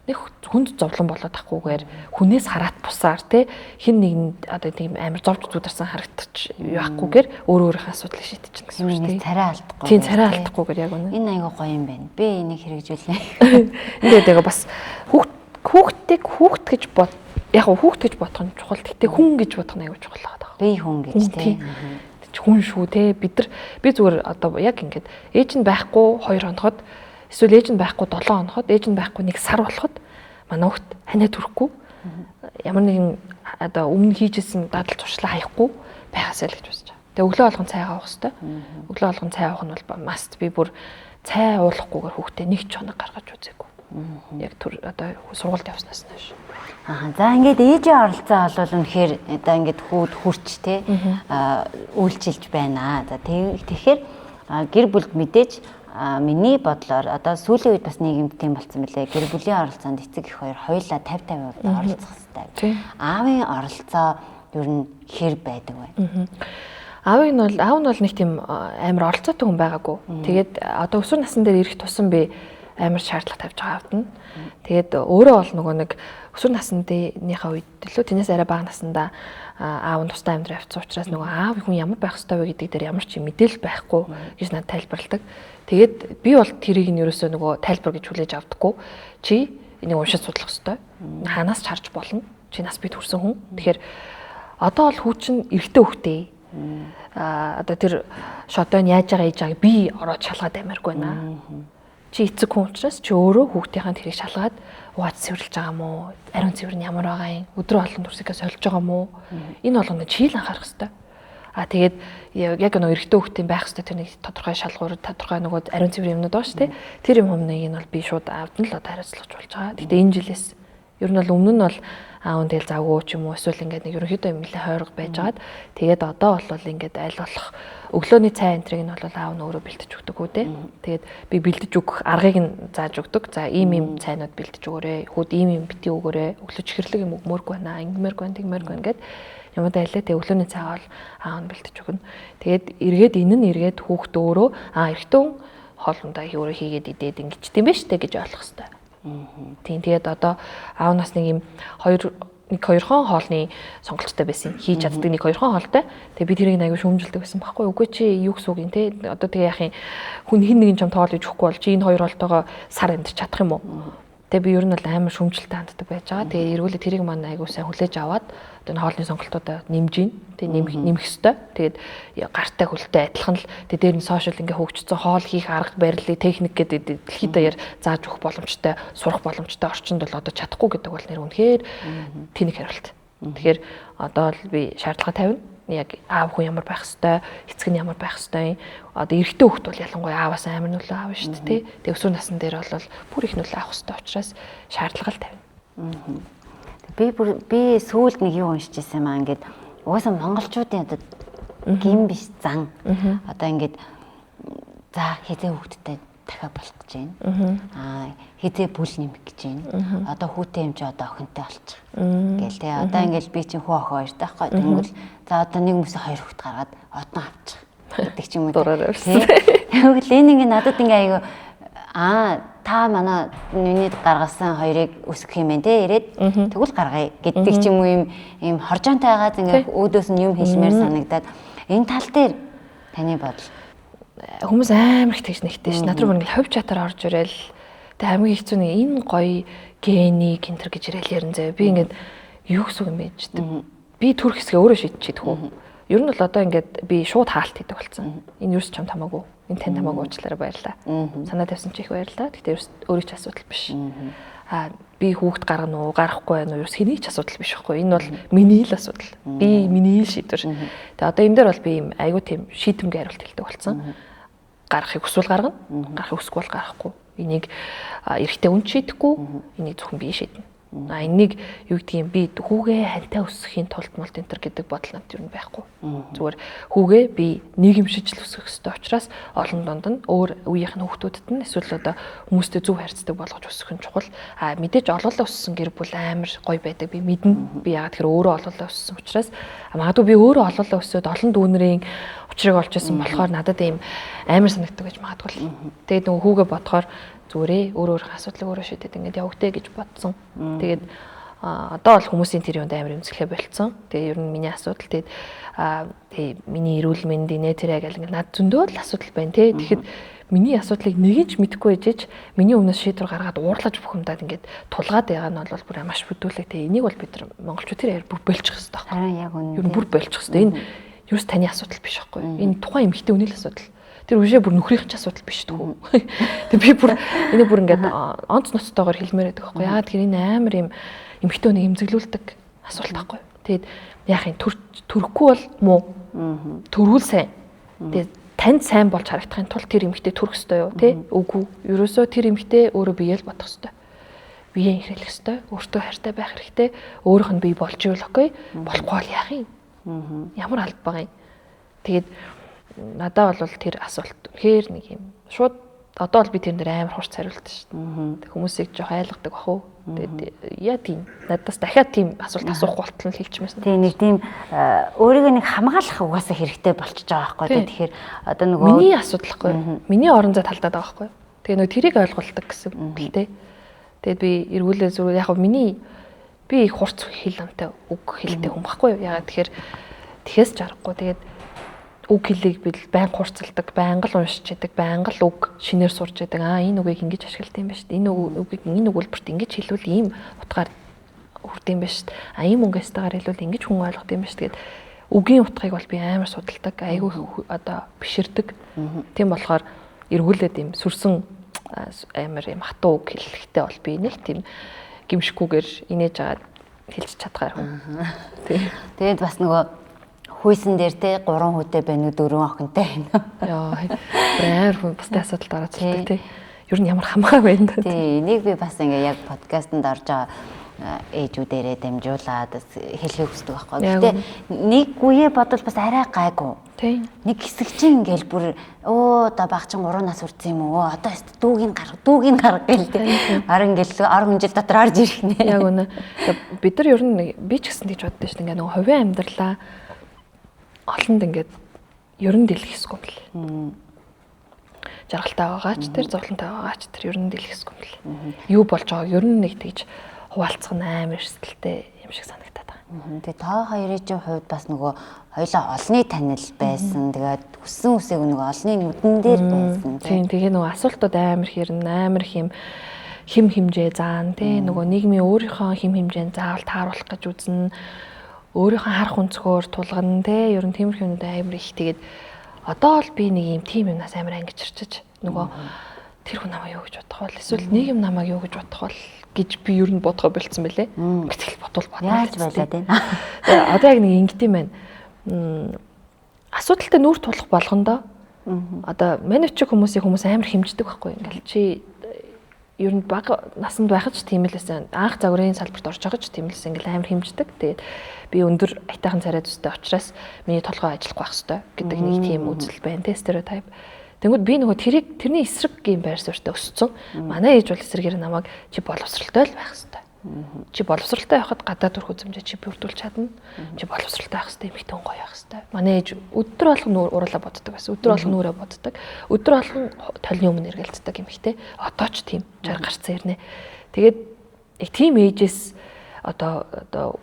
нэг хүнд зовлон болоод тахгүйгээр хүнээс хараат бусаар те хин нэгэнд одоо тийм амар зовж зүдарсан харагдчих яахгүйгээр өөрийнхөө асуудлыг шийдэж чинь гэсэн үг шүү дээ. Царай алдахгүй. Тийм царай алдахгүйгээр яг үнэ. Энэ айгуу гоё юм байна. Би энийг хэрэгжүүлнэ. Ингээд тэгээ бас хүүхдийг хүүхд гэж бод яг хүүхд гэж бодох нь чухал. Гэтэ хүн гэж бодох нь айгүй чухал байгаа. Би хүн гэж те. Хүн шүү те. Би зүгээр одоо яг ингээд ээж нь байхгүй 2 хоногод эсвэл ээж нь байхгүй 7 хоногод ээж нь байхгүй 1 сар болоход манай хүүхд ханаа төрөхгүй ямар нэгэн одоо өмнө хийжсэн дадал туршлага хаяхгүй байгаасаа л гэж бодож байгаа. Тэгээ өглөө болгон цай авах хэрэгтэй. Өглөө болгон цай авах нь бол маст. Би бүр цай уулахгүйгээр хүүхдээ 1 ч хоног гаргаж үзээгүй. Яг одоо сургуульд явснаас нь. За ингээд ээжийн оролцоо бол үнэхээр одоо ингээд хүүд хурч те үйлчилж байна. За тэгэхээр гэр бүлд мэдээж миний бодлоор одоо сүүлийн үед бас нийгэмд тийм болсон мөлий. Гэр бүлийн оролцоонд эцэг эх хоёр хоёулаа 50-50% оролцох хэрэгтэй. Аавын оролцоо ер нь хэр байдаг вэ? Аав нь бол нэг тийм амар оролцоотой хүн байгаагүй. Тэгээд одоо өсвөр насны дээр ирэх тусам би амар шаардлага тавьж байгаа авдна. Тэгээд өөрөө бол нөгөө нэг өсвөр насныхаа үед лөө тэрнээс арай бага наснда аав нь тусдаа амьдрал явцсан учраас нөгөө аав хүн ямар байх ёстой вэ гэдэг дээр ямар ч мэдээлэл байхгүй гэж надад тайлбарладаг. Тэгээд би бол тэрийг нь ерөөсөө нөгөө тайлбар гэж хүлээж авдаггүй. Чи энийг уншиж судлах ёстой. Ханаас ч харж болно. Чи нас бид хүрсэн хүн. Тэгэхээр одоо бол хүүчин эрэгтэй хөхтэй. Одоо тэр шодоо нь яаж байгаа ээж байгааг би ороод шалгаад амиргүй байна. Чи эцэг хүн учраас чи өөрөө хүүхдийнхаа тэрийг шалгаад угааж цэвэрлж байгаа мó? Ариун цэвэр нь ямар байгаа юм? Өдрөө олон дүрсгээ сольж байгаа мó? Энэ болгоно чи л анхаарах хэрэгтэй. Тэгээд яг нөгөө эрэгтэй хүүхдийн байх хэрэгтэй тэр нэг тодорхой шалгуур, тодорхой нөгөө ариун цэвэр юмнууд байгаа шүү дээ. Тэр юмныг нь бол би шууд авдан л одоо хариуцлагч болж байгаа. Гэтэ энэ жилээс ер нь бол өмнө нь бол аав тэгэл завгүй ч юм уу эсвэл ингээд нэг ерөнхийдөө юм нэлээ хойрог байжгаад тэгээд одоо бол ингээд аль болох өглөөний цай энтрийг нь бол аав нь өөрөө бэлтэж өгдөг үү те. Тэгээд би бэлтэж өгөх аргыг нь зааж өгдөг. За ийм цайнууд бэлтэж өгөөрэй. Хүүд ийм бити өгөөрэй. Өглөө чихэрлэг юм өгмөргүй байна. Ингэмэргүй байна, тэгмэргүй байна гэд юмд айлаа тэг өглөөний цайгаа бол аав нь бэлтэж өгнө. Тэгээд эргээд энэ нь эргээд хүүхд өөрөө эрэгтэн хоолндоо өөрөө хийгээд идээд ингэчт юм биш үү гэж ойлгох хэрэгтэй. Тийм тэгээд одоо аав нас нэг юм 2 хон хоолны сонголттой байсан. Хийж чаддаг 1 2 хон хоолтой. Тэгээ би тэрийг аягүй шүүмжилдэг байсан байхгүй. Үгүй чи юу гэсэн үг юм те. Одоо тэгээ яах юм хүн хин нэгэн ч юм тоол гэж өгөхгүй бол чи энэ 2 хоолтойгоо сар амьд чадах юм уу? Тэгээ би ер нь бол амар шүүмжилтэй ханддаг байж байгаа. Тэгээ эргүүлээ тэрийг маань аягүй сайн хүлээж аваад одоо хоолны сонголтуудаа нэмж гин. Тэгээ нэмэх ёстой. Тэгээд гартай хөлтэй адилхан л тэгээ дээр нь сошиал ингээ хөгжсөн хоол хийх арга барилыг техник гэдэг дэлхийд даяар зааж өгөх боломжтой, сурах боломжтой орчинд бол одоо чадахгүй гэдэг бол нэр үнэхээр тэнэг хариулт. Тэгэхээр одоо л би шаардлага тавина. Яг аав хүн ямар байх ёстой, эцэг нь ямар байх ёстой. Одоо эрэгтэй хүүхд бол ялангуяа ааваас амар нөлөө аавна шүү дээ. Тэгээ өсвөр насны дээр бол бүр их нөлөө авах ёстой учраас шаардлага л тавина. Би сүүлд нэг юу уншиж ирсэн маа ингээд угаасаа монголчуудын одоо гин биш зан одоо ингээд за хизээ хүүхдтэй дахиад болох гэж байна. Хизээ бүл нэмэх гэж байна. Одоо хүүтэй юм чи одоо охинтой болчих. Гээл тий. Одоо ингээд би чинь хүү охин хоёртай байхгүй. Тэнгүүл за одоо нэг хүмүүсээ 2 хүүхд гаргаад одон авчих гэдэг ч юм уу. Тэгвэл энэ ингээд надад ингээд айгүй та манай нүний гаргасан хоёрыг үсгэх юм байна те ирээд тэгвэл гаргая гэдэг ч юм уу ийм хоржоонтой байгаа ингээд өөдөөс нь юм хэлмээр санагдаад энэ тал дээр таны бодол хүмүүс амар их тэгж нэгтэй ш. Над руу ингээд ховь чатаар орж ирэл тэг хамгийн хэцүү нэг энэ гоё гений гинтер гэж ирэл ярин заяа. Би ингээд юу гэсэн юм бэ ч гэдэг. Би төрх хэсгээ өөрөө шийдчихэдэг хөө. Ер нь бол одоо ингээд би шууд хаалт хийдэг болсон. Энэ юус ч юм тамаагүй. Энэ тань тамаагүй уучлаарай баярлаа. Санаа тавьсан чи их баярлаа. Гэхдээ өөрөө ч асуудал биш. Би хүүхд гаргана уу, гарахгүй байна уу? Ерөөс хэний ч асуудал биш байхгүй. Энэ бол миний л асуудал. Би миний л шийдвэр. Тэгээ одоо энэ дээр бол би юм айгүй тийм шийдэмгий хариулт хэлдэг болсон. Гарахыг хүсвэл гаргана. Гарахыг хүсэхгүй бол гарахгүй. Энийг эрэгтэй үн шийдэхгүй. Энийг зөвхөн би шийднэ. Энийг юу гэдгийг би хүүгээ хантай өсөхийн тулд мулт энтер гэдэг бодол надад юу байхгүй. Зүгээр хүүгээ би нийгэмшиж л өсгөх ёстой учраас олон донд нь өөр үеийнх нь хүүхдүүдэд нь эсвэл одоо хүмүүстэй зөв харьцдаг болгож өсгөх нь чухал. Мэдээж олоолаа өссөн гэр бүл амар гоё байдаг би мэднэ. Би яагаад тэгэхээр өөрөө олоолаа өссөн учраас магадгүй би өөрөө олоолаа өсөөд олон дүүнэрийн учрыг олж исэн болохоор надад ийм амар санагддаг гэж магадгүй. Тэгээд нөгөө хүүгээ бодохоор зүгээрээ өөр асуудлыг өөрөө шийдээд ингээд явагдъя гэж бодсон. Тэгээд одоо бол хүмүүсийн тэр юунд амар эмзэглэхэ болцсон. Тэгээд ер нь миний асуудал тэгээд миний эрүүл мэнд инээ тэр яг ингээд над зөндөө л асуудал байна те. Тэгэхэд миний асуудлыг нэг нь ч мэдэхгүй ээжж миний өмнөөс шийдвэр гаргаад уурлаж бухимдаад ингээд тулгаад байгаа нь бол бүр маш бүдүүлэг. Тэгээд энийг бол бид нар монголчууд тэр бүр болчих хэвээр байна. Харин яг үнэ. Ер нь бүр болчих хэвээр. Энэ ерөөс таны асуудал биш байхгүй. Энэ тухайн эмэгтэй хүний л асуудал. Тэр үшээ бүр нөхрийнх ч асуудал биш тгүү. Тэг би бүр энийг бүр ингээд онц ноцтойгоор хэлмээр байдаг байхгүй. Яагаад тэр энэ амар юм эмэгтэй хүнийг эмзэглүүлдэг асуулт байхгүй. Тэгээд яах юм төрөхгүй бол муу. Төрүүл сайн. Тэгээд танд сайн болж харагдахын тулд тэр эмэгтэй төрөх ёстой юу те? Үгүй. Ерөөсөө тэр эмэгтэй өөрөө биеэл бодох ёстой. биеийн их хэлэх ёстой, өөртөө хайртай байх хэрэгтэй, өөрийнх нь бий болж ивэл окей, болохгүй бол яах юм? Ямар алба байгаа юм? Тэгээд надад бол тэр асуулт үнэхээр нэг юм шууд одоо бол би тэр нэр амар хурц хариулт шүү дээ. Хүмүүсийг жоох айлгадаг бах уу? Тэгээд яа тийм надаас дахиад тийм асуулт асуух болтол нь хэлчихмээс. Тийм нэг тийм өөрийгөө нэг хамгаалах угаасаа хэрэгтэй болчихж байгаа байхгүй. Тэгэхээр одоо нөгөө миний асуудал байхгүй. Миний орон зай талдаад байгаа байхгүй. Тэгээ нөгөө тэрийг ойлгуулдаг гэсэн үг л дээ. Тэгээд би эргүүлээ зүрх яг миний би их хурц хэл амтай үг хэлдэг хүн байхгүй юу? Ягаад тэгэхээр тэхээс жарахгүй. Тэгээд үг хэлийг би байнга хурцлдаг, байнга л уншиж идэг, байнга л үг шинээр сурж идэг. Энэ үгийг ингэж ашиглах юм ба шүү дээ. Энэ үгийг энэ өгүүлбэрт ингэж хэлвэл ийм утгаар хүрдэм ба шүү дээ. Ийм өнгөстөгаар хэлвэл ингэж хүн ойлгох юм ба шүү. Тэгээд үгийн утгыг бол би амар судалдаг. Айгүй одоо биширдэг. Тийм болохоор эргүүлээд юм сүрсэн амар юм хатуу үг хэлэхдээ бол би нэг тийм гимшгүүгээр инээж агаад хэлж чадхаар хүн. Тэгээд бас нөгөө хүйсэн дээр те 3 хүүтэй байна уу 4 охинтой байна. Яа амар хүн бусдын асуудалд ороод тий. Ер нь ямар хамгаа байна да. Тий, энийг би бас ингээ яг подкастэнд орж байгаа ээжүүдээрээ дамжуулаад хэлхийг хүсдэг байхгүй. Гэтэ нэг үе бодвол бас арай гайгүй. Тий. Нэг хэсэг чинь ингээл бүр одоо баг чинь 3 нас хүрсэн юм уу? Одоо дүүгийн гарга гээл тий. Ар ингээл ор хүнжил дотор орж ирэх нэ. Яг үнэ. Бид нар ер нь би ч гэсэн тийж боддоо шүү дээ. Ингээ нөгөө хувийн амьдралаа олонд ингээд ер нь дэлгэхгүй юм бэл. Жаргалтай байгаач тэр зовлонтой байгаач тэр ер нь дэлгэхгүй юм бэл. Юу болж байгааг ер нь нэг тэгж хуваалцах нь амар эрсдэлтэй юм шиг санагдаад байгаа. Тэгээ та хоёрын хувьд бас нөгөө хоёлаа олны танил байсан. Тэгээд хүссэн үсээг нөгөө олны нүдэн дээр байсан. Тийм тэгээ нөгөө асуултууд амар хэрнэ амар хим хэмжээ заан тий нөгөө нийгмийн өөрийнхөө хим хэмжээнд заавал тааруулах гэж үзнэ. Өөрийнхөө харах өнцгөөр тулгана те ер нь тиймэрхүү юмуд амар их тэгээд одоо л би нэг юм тим юмнаас амар ангижирчиж нөгөө тэр хүн намайг юу гэж бодох вэ? Эсвэл нийгэм намайг юу гэж бодох вэ гэж би ер нь бодгоо болцсон байлээ. Гэтэл бодвол яаж байлаа те. Одоо яг нэг ингэдэм байна. Асуудалтай нүүр тулах болгондоо одоо манай чиг хүмүүс амар хэмждэг байхгүй ингээл чи ер нь бага насанд байхад ч тийм л байсан. Анх загварын салбарт орж байгаа ч тийм л байсан. Ингээл амар хэмждэг. Тэгээд би өндөр айтайхан царай төстэй учраас миний толгой ажиллахгүй байх хэвээр гэдэг нэг тийм үзэл байна. Тэ стереотип. Тэнгүүд би нөгөө тэрний эсрэг юм байр суурьтай өссөн. Манай ээж бол эсрэгээр намайг чи боловсралтай л байх хэвээр. Чи боловсралтай байхад гадаад төрх үзэмжээ чи бүрдүүлж чадна. Чи боловсралтай байх хэвээр эмэгтэй хүн гоё байх хэвээр. Манай ээж өдөр болгон уруулаа боддог байсан. Өдөр болгон нүрээ боддог. Өдөр болгон толны өмнө эргэлддэг эмэгтэй. Одоо ч тийм жар гарцсан ирнэ. Тэгээд яг тийм ээжээс одоо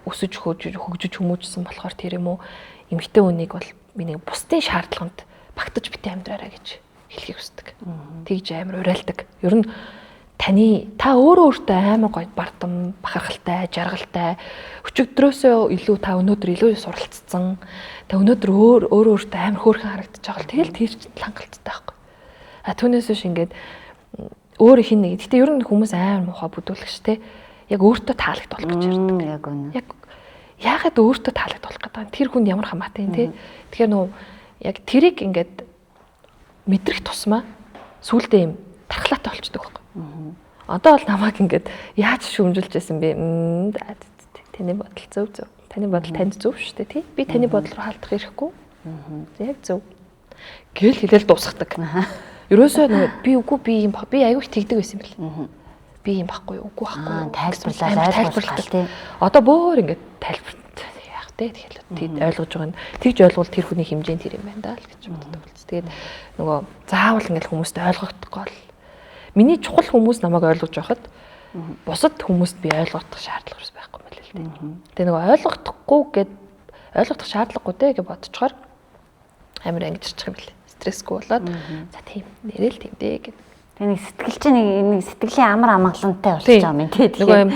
өсөж хөгжиж хүмүүжсэн болохоор тэр юм уу эмэгтэй хүнийг бол миний бусдын шаардлаганд багтаж битээ амьдраарай гэж хэлхийг хүсдэг. Тэгж амар уриалдаг. Ер нь та өөртөө амар гоё бардам, бахархалтай, жаргалтай, өчигдрөөсөө илүү та өнөөдөр илүү суралцсан. Та өнөөдөр өөртөө амар хөөрхөн харагдаж байгаа л тэгэл тэр чинь хангалттай байхгүй. Түүнээс биш ингээд өөр хин нэг. Гэтэ ер нь хүмүүс амар муухай бүдүүлгэж те. Яг өөртөө таалагд болох гэж ярьдаг. Яг үнэ. Яг яагаад өөртөө таалагд болох гэдэг вэ? Тэр хүнд ямар хамаатай те. Тэгэхээр нөө яг тэрийг ингээд мэдрэх тусмаа сүултээ юм тархлаатай болчдөг байхгүй. Одоо бол намайг ингээд яаж шүүмжилж байсан бэ? Таны бодол зөв. Таны бодол танд зөв шүү дээ тий. Би таны бодол руу хаалдах ирэхгүй. Яг зөв. Гэл хэлэл дуусгадаг. Ерөөсөө би аягүй их тэгдэг байсан юм бэл. Би юм байхгүй үгүй байхгүй. Тайлбарлаад тий. Одоо бөөр ингээд тайлбарт яах вэ? Тэгэхээр ойлгож байгаа нь тэгж ойлгвол тэр хүний хэмжээнд тэр юм байна даа л гэж боддог болц. Тэгээд нөгөө заавал ингээд хүмүүст ойлгохдохгүй бол миний чухал хүмүүс намайг ойлгож байхад бусад хүмүүст би ойлгох шаардлага байхгүй мэл л дээ. Тэгээ нөгөө ойлгох шаардлагагүй дээ гэж бодцохоор амар ангижирчих юм бэл. Стрессгүй болоод за тийм нэрэл тийм дээ гэдэг. Тэгээ нэг сэтгэл чинь нэг сэтгэлийн амар амгалантай болчих юм тий. Нөгөө юм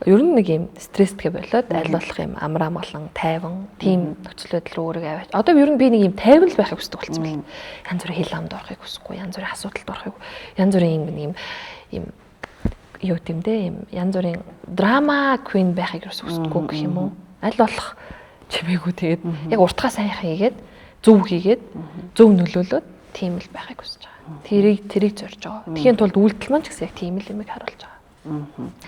ер нь нэг юм стресстэй болоод аль болох юм амар амгалан тайван тийм нөхцөл байдал руу өөрийгөө аваач. Одоо ер нь би нэг юм тайван л байхыг хүсдэг болсон байна. Янз бүрийн хил амд орохыг хүсэхгүй, янз бүрийн асуудалд орохыг, янз бүрийн юм юу гэмдэ юм янз бүрийн драма queen байхыг хүсдэггүй гэх юм уу. Аль болох чимээгүй тэгээд яг уртгаа сайхан хийгээд зөв хийгээд зөв нөлөөлөөд тийм л байхыг хүсэж байгаа. Тэрийг зорж байгаа. Тэхийн тулд үйлдэл маань ч гэсэн яг тийм л юмыг харуулж байгаа.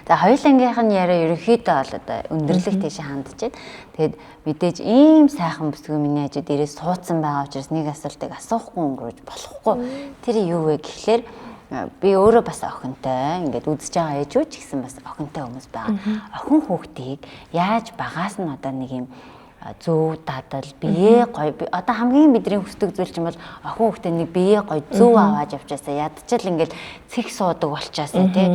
За хоёулангийнх нь яриа ерөнхийдөө бол одоо өндөрлөх тийш хандж байна. Тэгээд мэдээж ийм сайхан бүсгүй миний хажууд ирээд суудсан байгаа учраас нэг асуултыг асуухгүй өнгөрөөж болохгүй. Тэр юу вэ гэхлээр би өөрөө бас охинтой ингээд үзэж байгаа ээжүүд ч гэсэн бас охинтой хүмүүс байгаа. Охин хүүхдийг яаж багаас нь одоо нэг юм зөв дадал бие гоё одоо хамгийн бидний хүсдэг зүйл чинь бол охин хүүхдээ нэг бие гоё зөв аваад явчаасаа ядчил ингээд цэг суудаг болчаасаа тий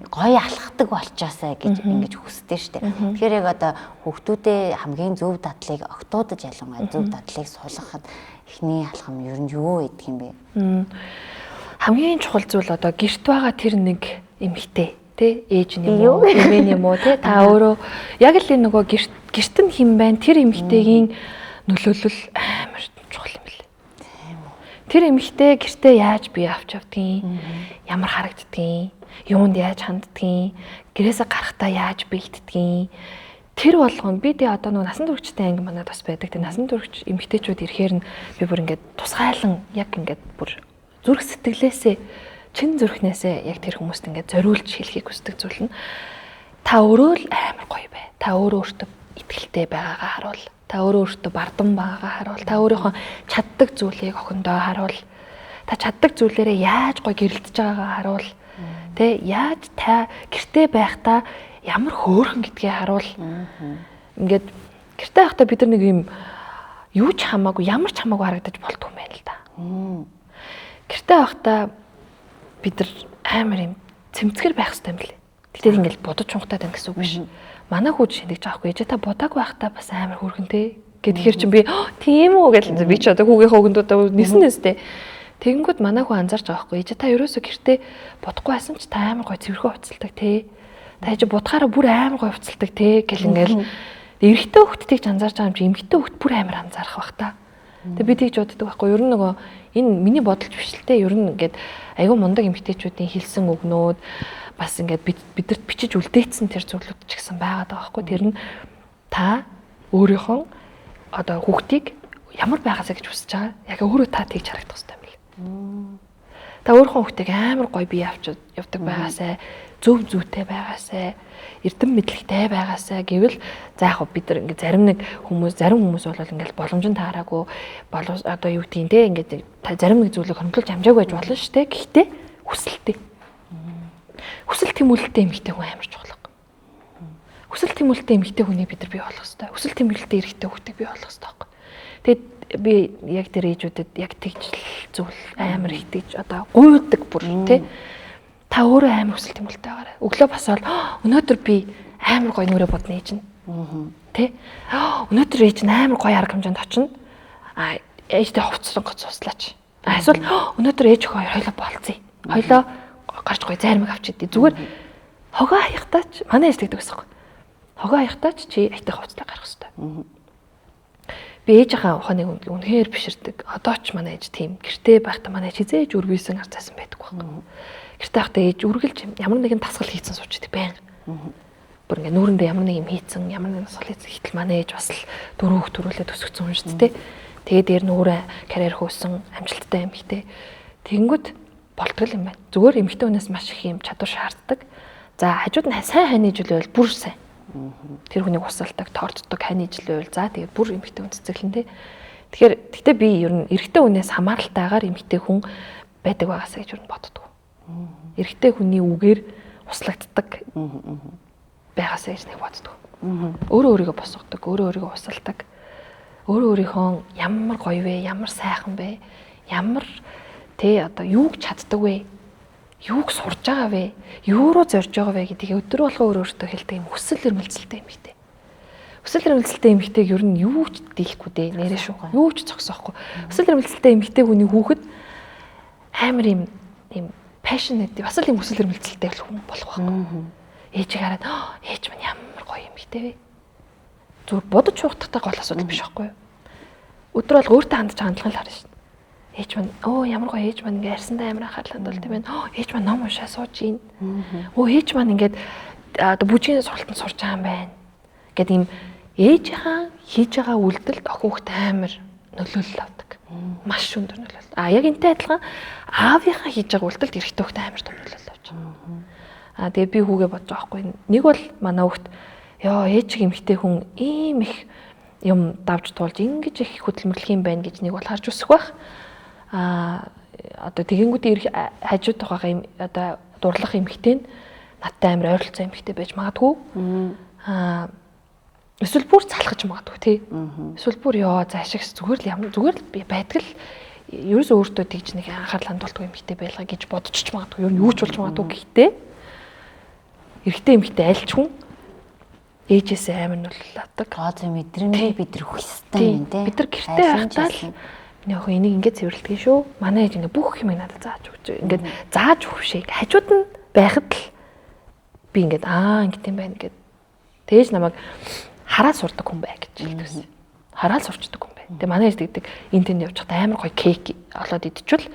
гоё алхахдаг болчаасаа гэж ингэж хүсдэг штэ. Тэгэхээр яг одоо хүүхдүүдээ хамгийн зөв дадлыг огтуудаж ялангуяа зөв дадлыг суулгахад эхний алхам ер нь юу гэдэг юм бэ? Хамгийн чухал зүйл одоо гэрт байгаа тэр нэг эмэгтэй тий ээж нь юм уу эмээ юм уу тий та өөрөө яг л энэ нөгөө гэрт нь хэм байна тэр эмэгтэйгийн нөлөөлөл амар чухал юм лээ. Тэр эмэгтэй гэртээ яаж бие авч явдгийг ямар харагддгийг юунд яаж ханддгийг гэрээсээ гарахтаа яаж бэлддгийг тэр болгоно би тэ одоо нөгөө насан туршидтай анги манад бас байдаг. Тэ насан турш эмэгтэйчүүд ирэхээр нь би бүр ингээд тусгайлан яг ингээд бүр зүрх сэтгэлээсээ чин зүрхнээсээ яг тэр хүмүүст ингээд зориулж хэлхийг хүсдэг зүйл нь та өөрөө л амар гоё бай. Та өөрөө өөртөө итгэлтэй байгаагаа харуул. Та өөрөө өөртөө бардам байгаагаа харуул. Та өөрийнхөө чаддаг зүйлийг охиндоо харуул. Та чаддаг зүйлээрээ яаж гоё гэрэлтэж байгаагаа харуул. Тэ яаж та гэртээ байхдаа ямар хөөрхөн гэдгийг харуул. Ингээд гэртээ байхдаа бид нар нэг юм юу ч хамаагүй ямар ч хамаагүй харагдаж болдгоо юм байна л да. Гэртээ байхдаа бид нар амар юм цэмцгэр байх хэрэгтэй юм лээ. Тэгтээ ингээл бодож чунхтаад байна гэсэн үг биш. Манай хүүд шиндэж байгаа хгүй. Ээж та будааг байхдаа бас амар хөөрхөнтэй. Гэхээр чинь би тийм үү гэж би ч одоо хүүгийнхээ өгөндөө нисэн нэстэй. Тэгэнгүүт манай хүү анзаарч байгаа хгүй. Ээж та ерөөсөө гэртээ бодохгүй байсан ч та амар гоё цэвэрхэн уцалдаг те. Та ээж будахаараа бүр амар гоё уцалдаг те гэл ингээл эрэгтэй хүүхдтэйг ч анзаарч байгаа юм чи эмэгтэй хүүхд бүр амар анзаарах бах та. Тэгээ би тэгж боддог байхгүй. Ер нь нөгөө энэ миний бодолч биш л те. Ер нь ингээд айгүй мундаг эмэгтэйчүүдийн хэлсэн үгнүүд бас ингээд бидэрт бичиж үлдээсэн тэр зүйлүүд ч гэсэн байгаад байгаа байхгүй. Тэр нь та өөрийнхөө одоо хүүхдийг ямар байгаасаа гэж хүсэж байгаа. Яг өөрөө та тэгж харагдах хэрэгтэй юм байна. Та өөрийнхөө хүүхдийг амар гоё бие авч явдаг байгаасаа, зөв зүйтэй байгаасаа, эрдэм мэдлэгтэй байгаасаа гэвэл за яг бид нар ингээд зарим хүмүүс бол ингээд боломжтой таараагүй одоо юу гэдгийг те ингээд зарим нэг зүйлийг хөндлөж амжаагүй байж болно шүү дээ. Гэхдээ хүсэлтэй. Хүсэл тэмүүлэлтэй эмэгтэй хүн амар чухал. Хүсэл тэмүүлэлтэй эмэгтэй хүнийг бид нар бий болгох хэрэгтэй. Хүсэл тэмүүлэлтэй эрэгтэй хүүхдийг бий болгох хэрэгтэй. Тэгээд би яг тэр ээжүүдэд яг тэгж зүйл амар итгэж одоо гуйдаг бүр те та өөрөө амар хүсэл тэмүүлэлтэй байгаарай. Өглөө басаал өнөөдөр би амар гоё нүрэ бодно ээж нь. Тэ? Өнөөдөр ээж нь амар гоё арга хэмжээнд очино. Ээжтэй хувцсан гоц суслаач. Эсвэл өнөөдөр ээж охин хоёулаа болцъё. Хоёулаа гарч гоё зайрмаг авчихдээ. Зүгээр хогоо хаяхтаач манай ээж тэгдэг гэсэн юм. Хогоо хаяхтаач чи айтайх хувцлаа гарах хэрэгтэй. Би ээжийнхээ ухааныг үнэхээр биширдэг. Одоо ч манай ээж тийм гэртээ байхдаа манай ээж хизээж үргэлжсэн арцаасан байдаг байхгүй. Гэртээ байхдаа ээж үргэлж ямар нэгэн тасгал хийцэн суучдаг байнга. Бүр ингээ нүүрэндээ ямар нэг юм хийцэн, ямар нэг тасгал хийцэн хитэл манай ээж бас л дөрөв төрүүлээ төсөгцөн юм шүү дээ. Тэгээд дээр нь өөрөө карьер хөөсөн амжилттай эмэгтэй. Тэнгүүд болтгол юм байна. Зүгээр эмэгтэй хүнээс маш их юм чадвар шаарддаг. За хажууд нь сайн хань ижил байвал бүр сайн. Тэр хүнийг усалдаг, тоорддог хань ижил байвал за тэгээд бүр эмэгтэй хүн цэцэглэн тэ. Тэгэхээр гэхдээ би ер нь эрэгтэй хүнээс хамааралтайгаар эмэгтэй хүн байдаг байгаасаа гэж ер нь боддог. Эрэгтэй хүний үгээр услагддаг байгаасаа гэж нэг боддог. Өөрөө өөрийгөө босгодог, өөрөө өөрийгөө усалдаг. Өөрөө өөрийнхөө ямар гоё вэ, ямар сайхан бэ, ямар тэ одоо юуг чаддаг вэ, юуг сурж байгаа вэ, юу руу зорж байгаа вэ гэдгийг өдөр болгоо өөрөөсөө хэлдэг юм хүсэл эрмэлзэлтэй юм ихтэй. Хүсэл эрмэлзэлтэй юм ихтэйг ер нь юу ч дийлэхгүй дээ нэрээ шүү. Юу ч зогсоохгүй. Хүсэл эрмэлзэлтэй юм ихтэй хүний хүүхэд амар юм passionate бас л юм хүсэл эрмэлзэлтэй хүн болох байхгүй. Ээжийг хараад ээж минь ямар гоё юм ихтэй вэ. Зүгээр бодож хуухтахтай гол асуудал биш байхгүй юу? Өдөр бол өөртөө хандж байгаа хандлагыг харна шин. Ээж минь ямар гоё ээж минь ингээ арьсандаа амар анхаарланд бол тийм ээ. Ээж минь ном уншаа сууж ийн. Ээж минь ингээд одоо бүжгийн сургалтанд сурж байгаа юм байна. Гэт ийм ээжийнхаа хийж байгаа үйлдэлд охин хүүхд амар нөлөөлөл авдаг. Маш өндөр нөлөөлөл. Яг энтэй адилхан аавынхаа хийж байгаа үйлдэлд эрэгтэй хүүхд амар том нөлөөлөл авч байгаа. Тэгээ би хүүгээ бодож байгаа байхгүй. Нэг бол манай хүүхд ёо ээж эмэгтэй хүн ийм их юм давж туулж ингэж их хөдөлмөрлөх юм байна гэж нэг бол харж үсэх байх. Одоо тэгэнгүүтээ хажууд байгаа юм одоо дурлах эмэгтэй нь надтай амар ойролцоо эмэгтэй байж магадгүй. Эсвэл бүр залхаж магадгүй тий. Эсвэл бүр ёо заашигс зүгээр л байдаг л ерөөс өөртөө тэгж нэг анхаарал хандуулдаг эмэгтэй байлгаа гэж бодож ч магадгүй. Юу нь юу ч болж магадгүй гэхдээ эрэгтэй эмэгтэй альч хүн ээжээсээ амар нуулладаг. Гоо мэдрэмжийг бид нар өгөх ёстой юм тий. Бид нар гэртээ байхдаа л миний охин энийг ингэж цэвэрлэдэг шүү. Манай ээж ингэ бүх юм надад зааж өгч. Ингээд зааж өгөх шиг хажууд нь байхад л би ингээд ингэт юм байна гэд тэгэж намайг хараад сурдаг хүн бай гэж хэлдэг. Хараад сурчдаг хүн бай. Тэгээ манай ээж тэгдэг энэ тэнд явж хад амар гоё кейк олоод идчихвэл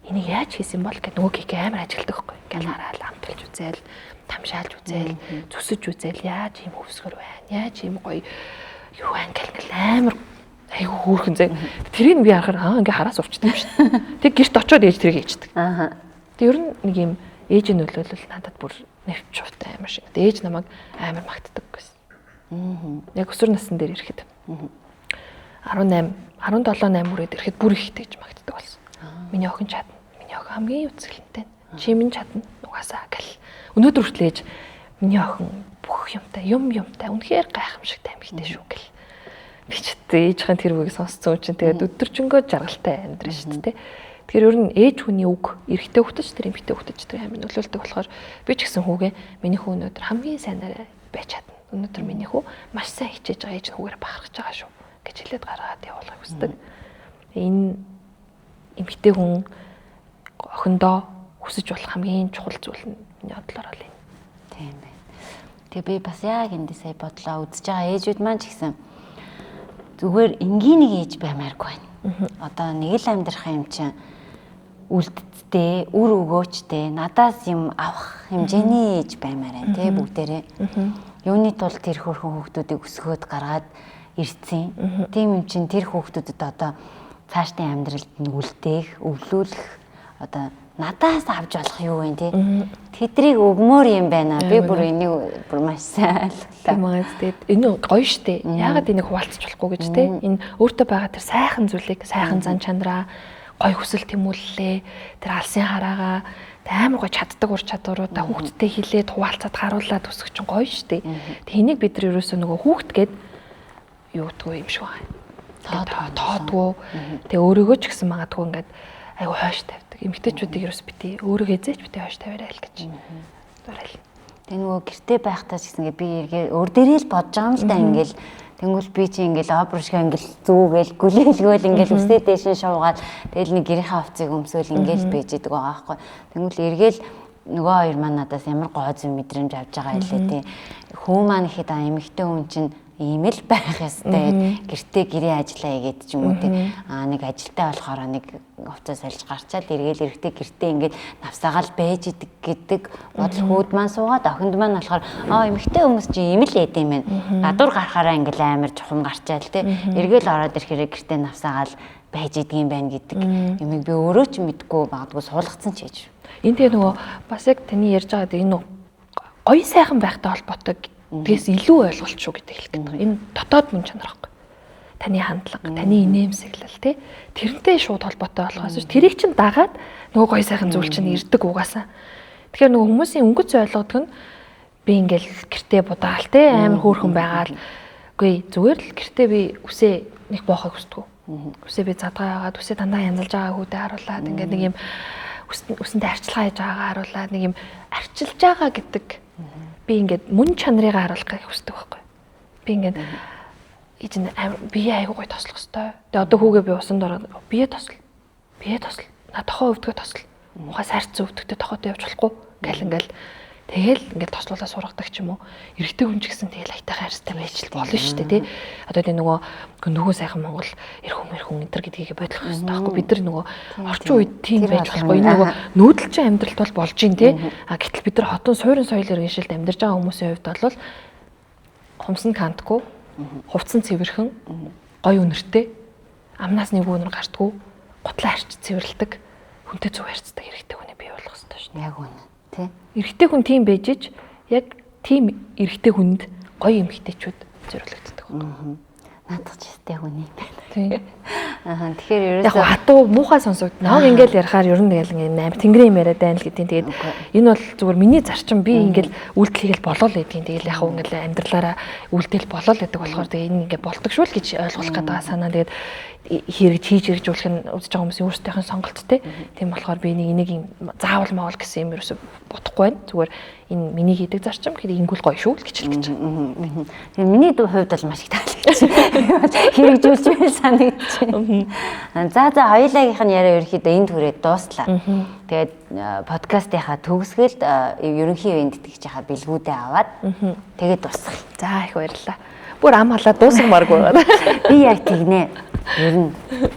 энийг яаж хийсэн бол гэд нөгөө кейк амар ажилтдаг байхгүй. Ингээл хараад амталж үзээл, тамшаалж үзээл, зүсэж үзээл яаж ийм хөвсгөр байна. Яаж ийм гоё юу байна гэл амар айгу хөөрхөн зэ. Тэрийг би харахаар ингээ хараад сурчдаг юм шиг. Тэг гэрт очиод ээж тэрийг ээждэг. Тэг ер нь нэг юм ээжийн нөлөөлөл надад бүр нэвч шууртай амар шиг. Ээж намайг амар магтдаг гэсэн. Яг өсвөр насны дээр ирэхэд 17 8 хүрээд ирэхэд бүр их тэгж магтдаг болсон. Миний охин чадна. Миний охин хамгийн үзэсгэлэнтэй. Чи минь чадна. Угаасаа гэл. Өнөөдөр хүртэл ээж миний охин бүх юмтай үнэхээр гайхамшигтай эмэгтэй шүү гэл. Би ч ээжийн тэр үгийг сонсцсон чинь тэгээд өдөржингөө жаргалтай амьдрын шүү дээ. Тэгэхээр ер нь ээж хүний үг эрэгтэй хөлтөж тэр эмэгтэй хөлтөж тэр амин нөлөөлдөг болохоор би ч гэсэн хүүгээ миний хүү өнөөдөр хамгийн сайнаар байж чадна. Өнөөдөр миний хүү маш сайн хичээж байгаа ээж нь хүүгээр бахархаж байгаа шүү гэж хэлээд гаргаад явуулахыг хүсдэг. Энэ эмэгтэй хүн охиндоо хүсэж болох хамгийн чухал зүйл нь миний бодлоор л юм. Тийм байна. Тэгээ би бас яг эндээ сая бодлоо үзэж байгаа ээжүүд маань ч гэсэн зүгээр энгийн нэг ээж баймааргүй байна. Одоо нэг л амьдрах юм чинь үлддтэй, үр өгөөчтэй, надаас юм авах хэмжээний ээж баймаар байна те бүгдээрээ. Юуны тулд тэр хөрхөн хүүхдүүдийг өсгөөд гаргаад ирсэн. Тийм юм чинь тэр хүүхдүүдэд одоо цаашдын амьдралд нь үлдээх, өвлүүлэх одоо надаас авч болох юу вэ те. Тэдрийг өгмөр юм байна. Би бүр энийг бүр маш сайн ойлголаа. Тэгээд энэ гоё штэ. Яагаад энийг хуваалцах болохгүй гэж те. Энэ өөртөө байгаа тэр сайхан зүйлийг, сайхан зан чанараа гоё хүсэл тэмүүллээ. Тэр алсын хараагаа амар гоё чаддаг ур чадваруудаа хүүхдтэй хилээд хуваалцаад харуулад өсгөх чинь гоё штэ. Тэг энийг бид нар ерөөсөө нөгөө хүүхд гээд юу гэдгүй юм шиг байна. Тоодгүй. Тэг өөрийгөө ч гэсэн магадгүй ингээд айгу хойш тавьдаг. Эмэгтэйчүүдийг ерөөс битээ өөрийгөө эзэж битээ хойш тавиарай л гэж. Дуурай. Тэг нөгөө гэртээ байхдаа ч гэсэн би эргээ өөр дээрээ л бодож байгаа юм л да ингээл тэнгуэл би чи ингээл опер шиг ингээл зүүгээл гүлээлгөөл ингээл үсээ дэшин шуугаад тэгэл нэг гэрийнхээ хувцыг өмсөөл ингээл бийж идэг байгаа байхгүй. Тэнгуэл эргээл нөгөө хоёр маань надаас ямар гоо зүйн мэдрэмж авч байгаа хэлээ тий. Хүү маань ихэд эмэгтэй хүн чинь ийм л байх ёстой. Гэртээ гэрээ ажиллаа игээд ч юм уу тий. Нэг ажилтаа болохоор нэг хувцас сольж гарчаад эргээл эрэхтэй гэртээ ингээд навсаагаал байж идэг гэдэг бодол хүүд маань суугаад охинд маань болохоор эмэгтэй хүмүүс чи ийм л яд юм байна. Гадуур гарахаараа ингээл амар чухам гарчаал тий. Эргээл ороод ирэхээр гэртээ навсаагаал байж идэг юм байна гэдэг юмыг би өөрөө ч мэдгүй магадгүй суулгацсан ч гэж. Энд тэгээ нөгөө бас яг таны ярьж байгаа энэ гоё сайхан байхтай холбоотой тэгээс илүү ойлголт шүү гэдэг хэлэх гэдэг. Энэ дотоод мөн чанар байхгүй. Таны хандлага, таны инээмсэглэл тий. Тэрнтэй шууд холбоотой болохоос ш. Тэрийг чинь дагаад нөгөө гоё сайхан зүйл чинь ирдэг угаасаа. Тэгэхээр нөгөө хүмүүсийн өнгөц ойлгодог нь би ингээл гэртээ будаал тий амар хөөрхөн байгаал. Үгүй зүгээр л гэртээ би үсээ нэг боохыг хүсдэг. Үсээ би задгаагаад үсээ дандаа янзалж байгаа хүүдээ харуулад ингээд нэг юм үсэндээ арчилгаа хийж байгаагаа харуулад нэг юм арчилж байгаа гэдэг би ингээд мөн чанарыг харуулахыг хүсдэг байхгүй. Би ингээд ижин бие айгуу гой тослох хэвээр. Тэгээ одоо хүүгээ би усанд ороод бие тосл. На тохоо өвдгөө тосл. Ухаас харьц өвдөгтэй тохоотой явж болохгүй гэл ингээл тэгэл ингээд тослуулаа сургадаг ч юм уу. Эрэгтэй хүн ч гэсэн тэгэл айтайхан харьцтай байж л болно шүү дээ тий. Одоо тийм нөгөө сайхан Монгол эрхэм энтер гэдгийг бодлох хэрэгтэй байхгүй. Бид нар нөгөө орчин үед тийм байж болохгүй. Энэ нөгөө нүүдэлчин амьдралд бол болж гин тий. Гэтэл бид нар хотон суурин соёлын иргэншилд амьдарч байгаа хүмүүсийн хувьд бол хумсан кантгүй, хувцсан цэвэрхэн, гой үнэртэй, амнаас нэг үнэр гартгүй, гутлаа харьц цэвэрлдэг, хүнтэй зөв харьцдаг эрэгтэй хүний бий болох хэрэгтэй шүү дээ. Яг үнэ тий. эрэгтэй хүн тийм байж ич яг тийм эрэгтэй хүнд гоё эмэгтэйчүүд зориулагддаг байна. Наадах ч ихтэй хүн юм байна. Тийм. Тэгэхээр Яг ерөөсөө хатуу муухай сонсогд. Нав ингээл ярихаар ер нь тэгэл ингээм тэнгэрийн юм яриад байна л гэдгийг. Тэгээд энэ бол зүгээр миний зарчим би ингээл үйлдэл хийгээл болоо л гэдгийг. Тэгэл яг ингээл амьдралаараа үйлдэл болоо л гэдэг болохоор тэгээ энэ ингээ болдог шүү л гэж ойлгох гэдэг санаа. Тэгээд хэрэгж хийж хэрэгжүүлэх нь үзэж байгаа хүмүүсийн өөрсдийнх нь сонголт те. Тийм болохоор би энийг юм заавал маавал гэсэн юм ерөөсө бодохгүй байна. Зүгээр энэ миний хийдэг зарчим гэхэд ингүүл гоё шүү л гэж хэлж байгаа. Тэгээ миний хувьд бол маш их таалагдчих. Хэрэгжүүлж байл санагдчих. За хоёулагийнх нь яриа ерөөхдөө энд хүрээд дууслаа. Тэгээд подкастынхаа төгсгөлд ерөнхий ивент гэж яхаа бэлгүүдээ аваад тэгээд дуусгах. За их баярлалаа. Бүр ам халаа дуусгамааргүй байна. Би яг тэгнэ. Ер нь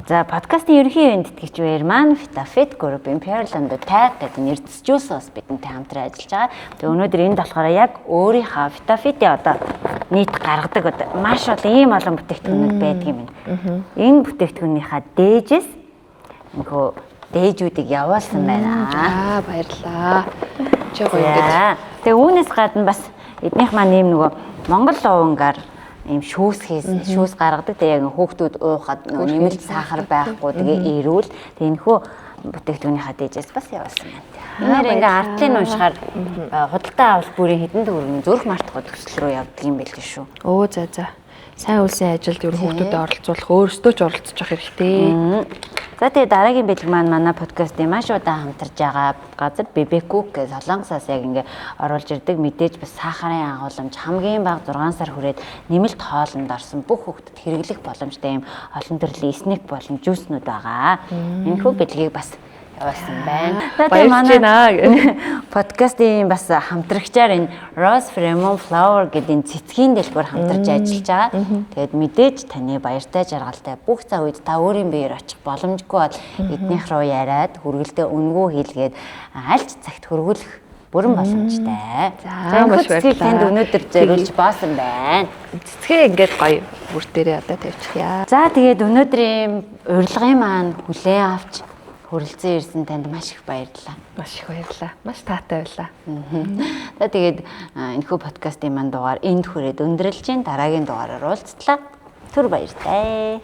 за подкастын ерөнхий ивент гэж үер маань Fitafit Group Imperial Land Tag гэдэг нэрцжүүлсэн бас бидэнтэй хамтран ажиллаж байгаа. Тэгээ өнөөдөр энд болохоор яг өөрийнхөө Fitafit-ийн одоо нийт гаргадаг одоо маш олон ийм олон бүтээгдэхүүнүүд байдаг юм байна. Энэ бүтээгдэхүүнийхээ дээжээс нөхөө дээжүүдийг явуулсан байна. Аа баярлалаа. Чи гоё ингээд. Тэгээ үүнээс гадна бас эднийх маань ийм нөгөө Монгол уунгаар ийм шүүс гаргадаг. Тэгээ яг хүүхдүүд уухад нэмэлт сахар байхгүй тэгээ эрүүл. Тэгээ энэхүү бүтээгдэхүүнийхаа дээжээс бас явуулсан байна. Энийг ингээ артлын уншихаар худалдаа авалт бүрийн хэдэн төгрөгийн зүрх мартах төсөл рүү явдаг юм байл шүү. Оо за. Сайн үлсэн ажилд ер нь хүүхдүүдэд оролцуулах өөрсдөө ч оролцож явах хэрэгтэй. За тэгээ дараагийн бэлэг маань манай подкастын маш удаан хамтарж байгаа газар Бэбэкүк гэж Солонгосоос яг ингээ оруулж ирдэг мэдээж бас сахарын агуулмж хамгийн бага 6 сар хүрээд нэмэлт хоолнд орсон бүх хүүхдэд хэрэглэх боломжтой юм олон төрлийн снэк болон жууснууд байгаа. Энэхүү бэлгийг бас явуулсан байна. Тэгээд манай подкастын бас хамтрагчаар энэ Rose Fremont Flower гэдэг цэцгийн дэлгүүр хамтарч ажиллаж байгаа. Тэгээд мэдээж таны баяртай жаргалтай бүх цаг үед та өөрийн биеэр очих боломжгүй бол эднийх рүү яриад хүргэлтээ үнгүй хийлгээд аль ч цагт хөргүүлэх бүрэн боломжтой. За маш баярлалаа. Танд өнөөдөр зориулж баасан байна. Цэцгээ ингээд гоё бүр дээрээ одоо тавьчихъя. За тэгээд өнөөдрийн урилгын маань хүлээн авч хүрэлцэн ирсэн танд маш их баярлалаа. Маш их баярлалаа. Маш таатай байлаа. За тэгээд энэхүү подкастын маань дугаар энд хүрээд өндөрлж, дараагийн дугаараар уулзтлаа. Түр баяртай.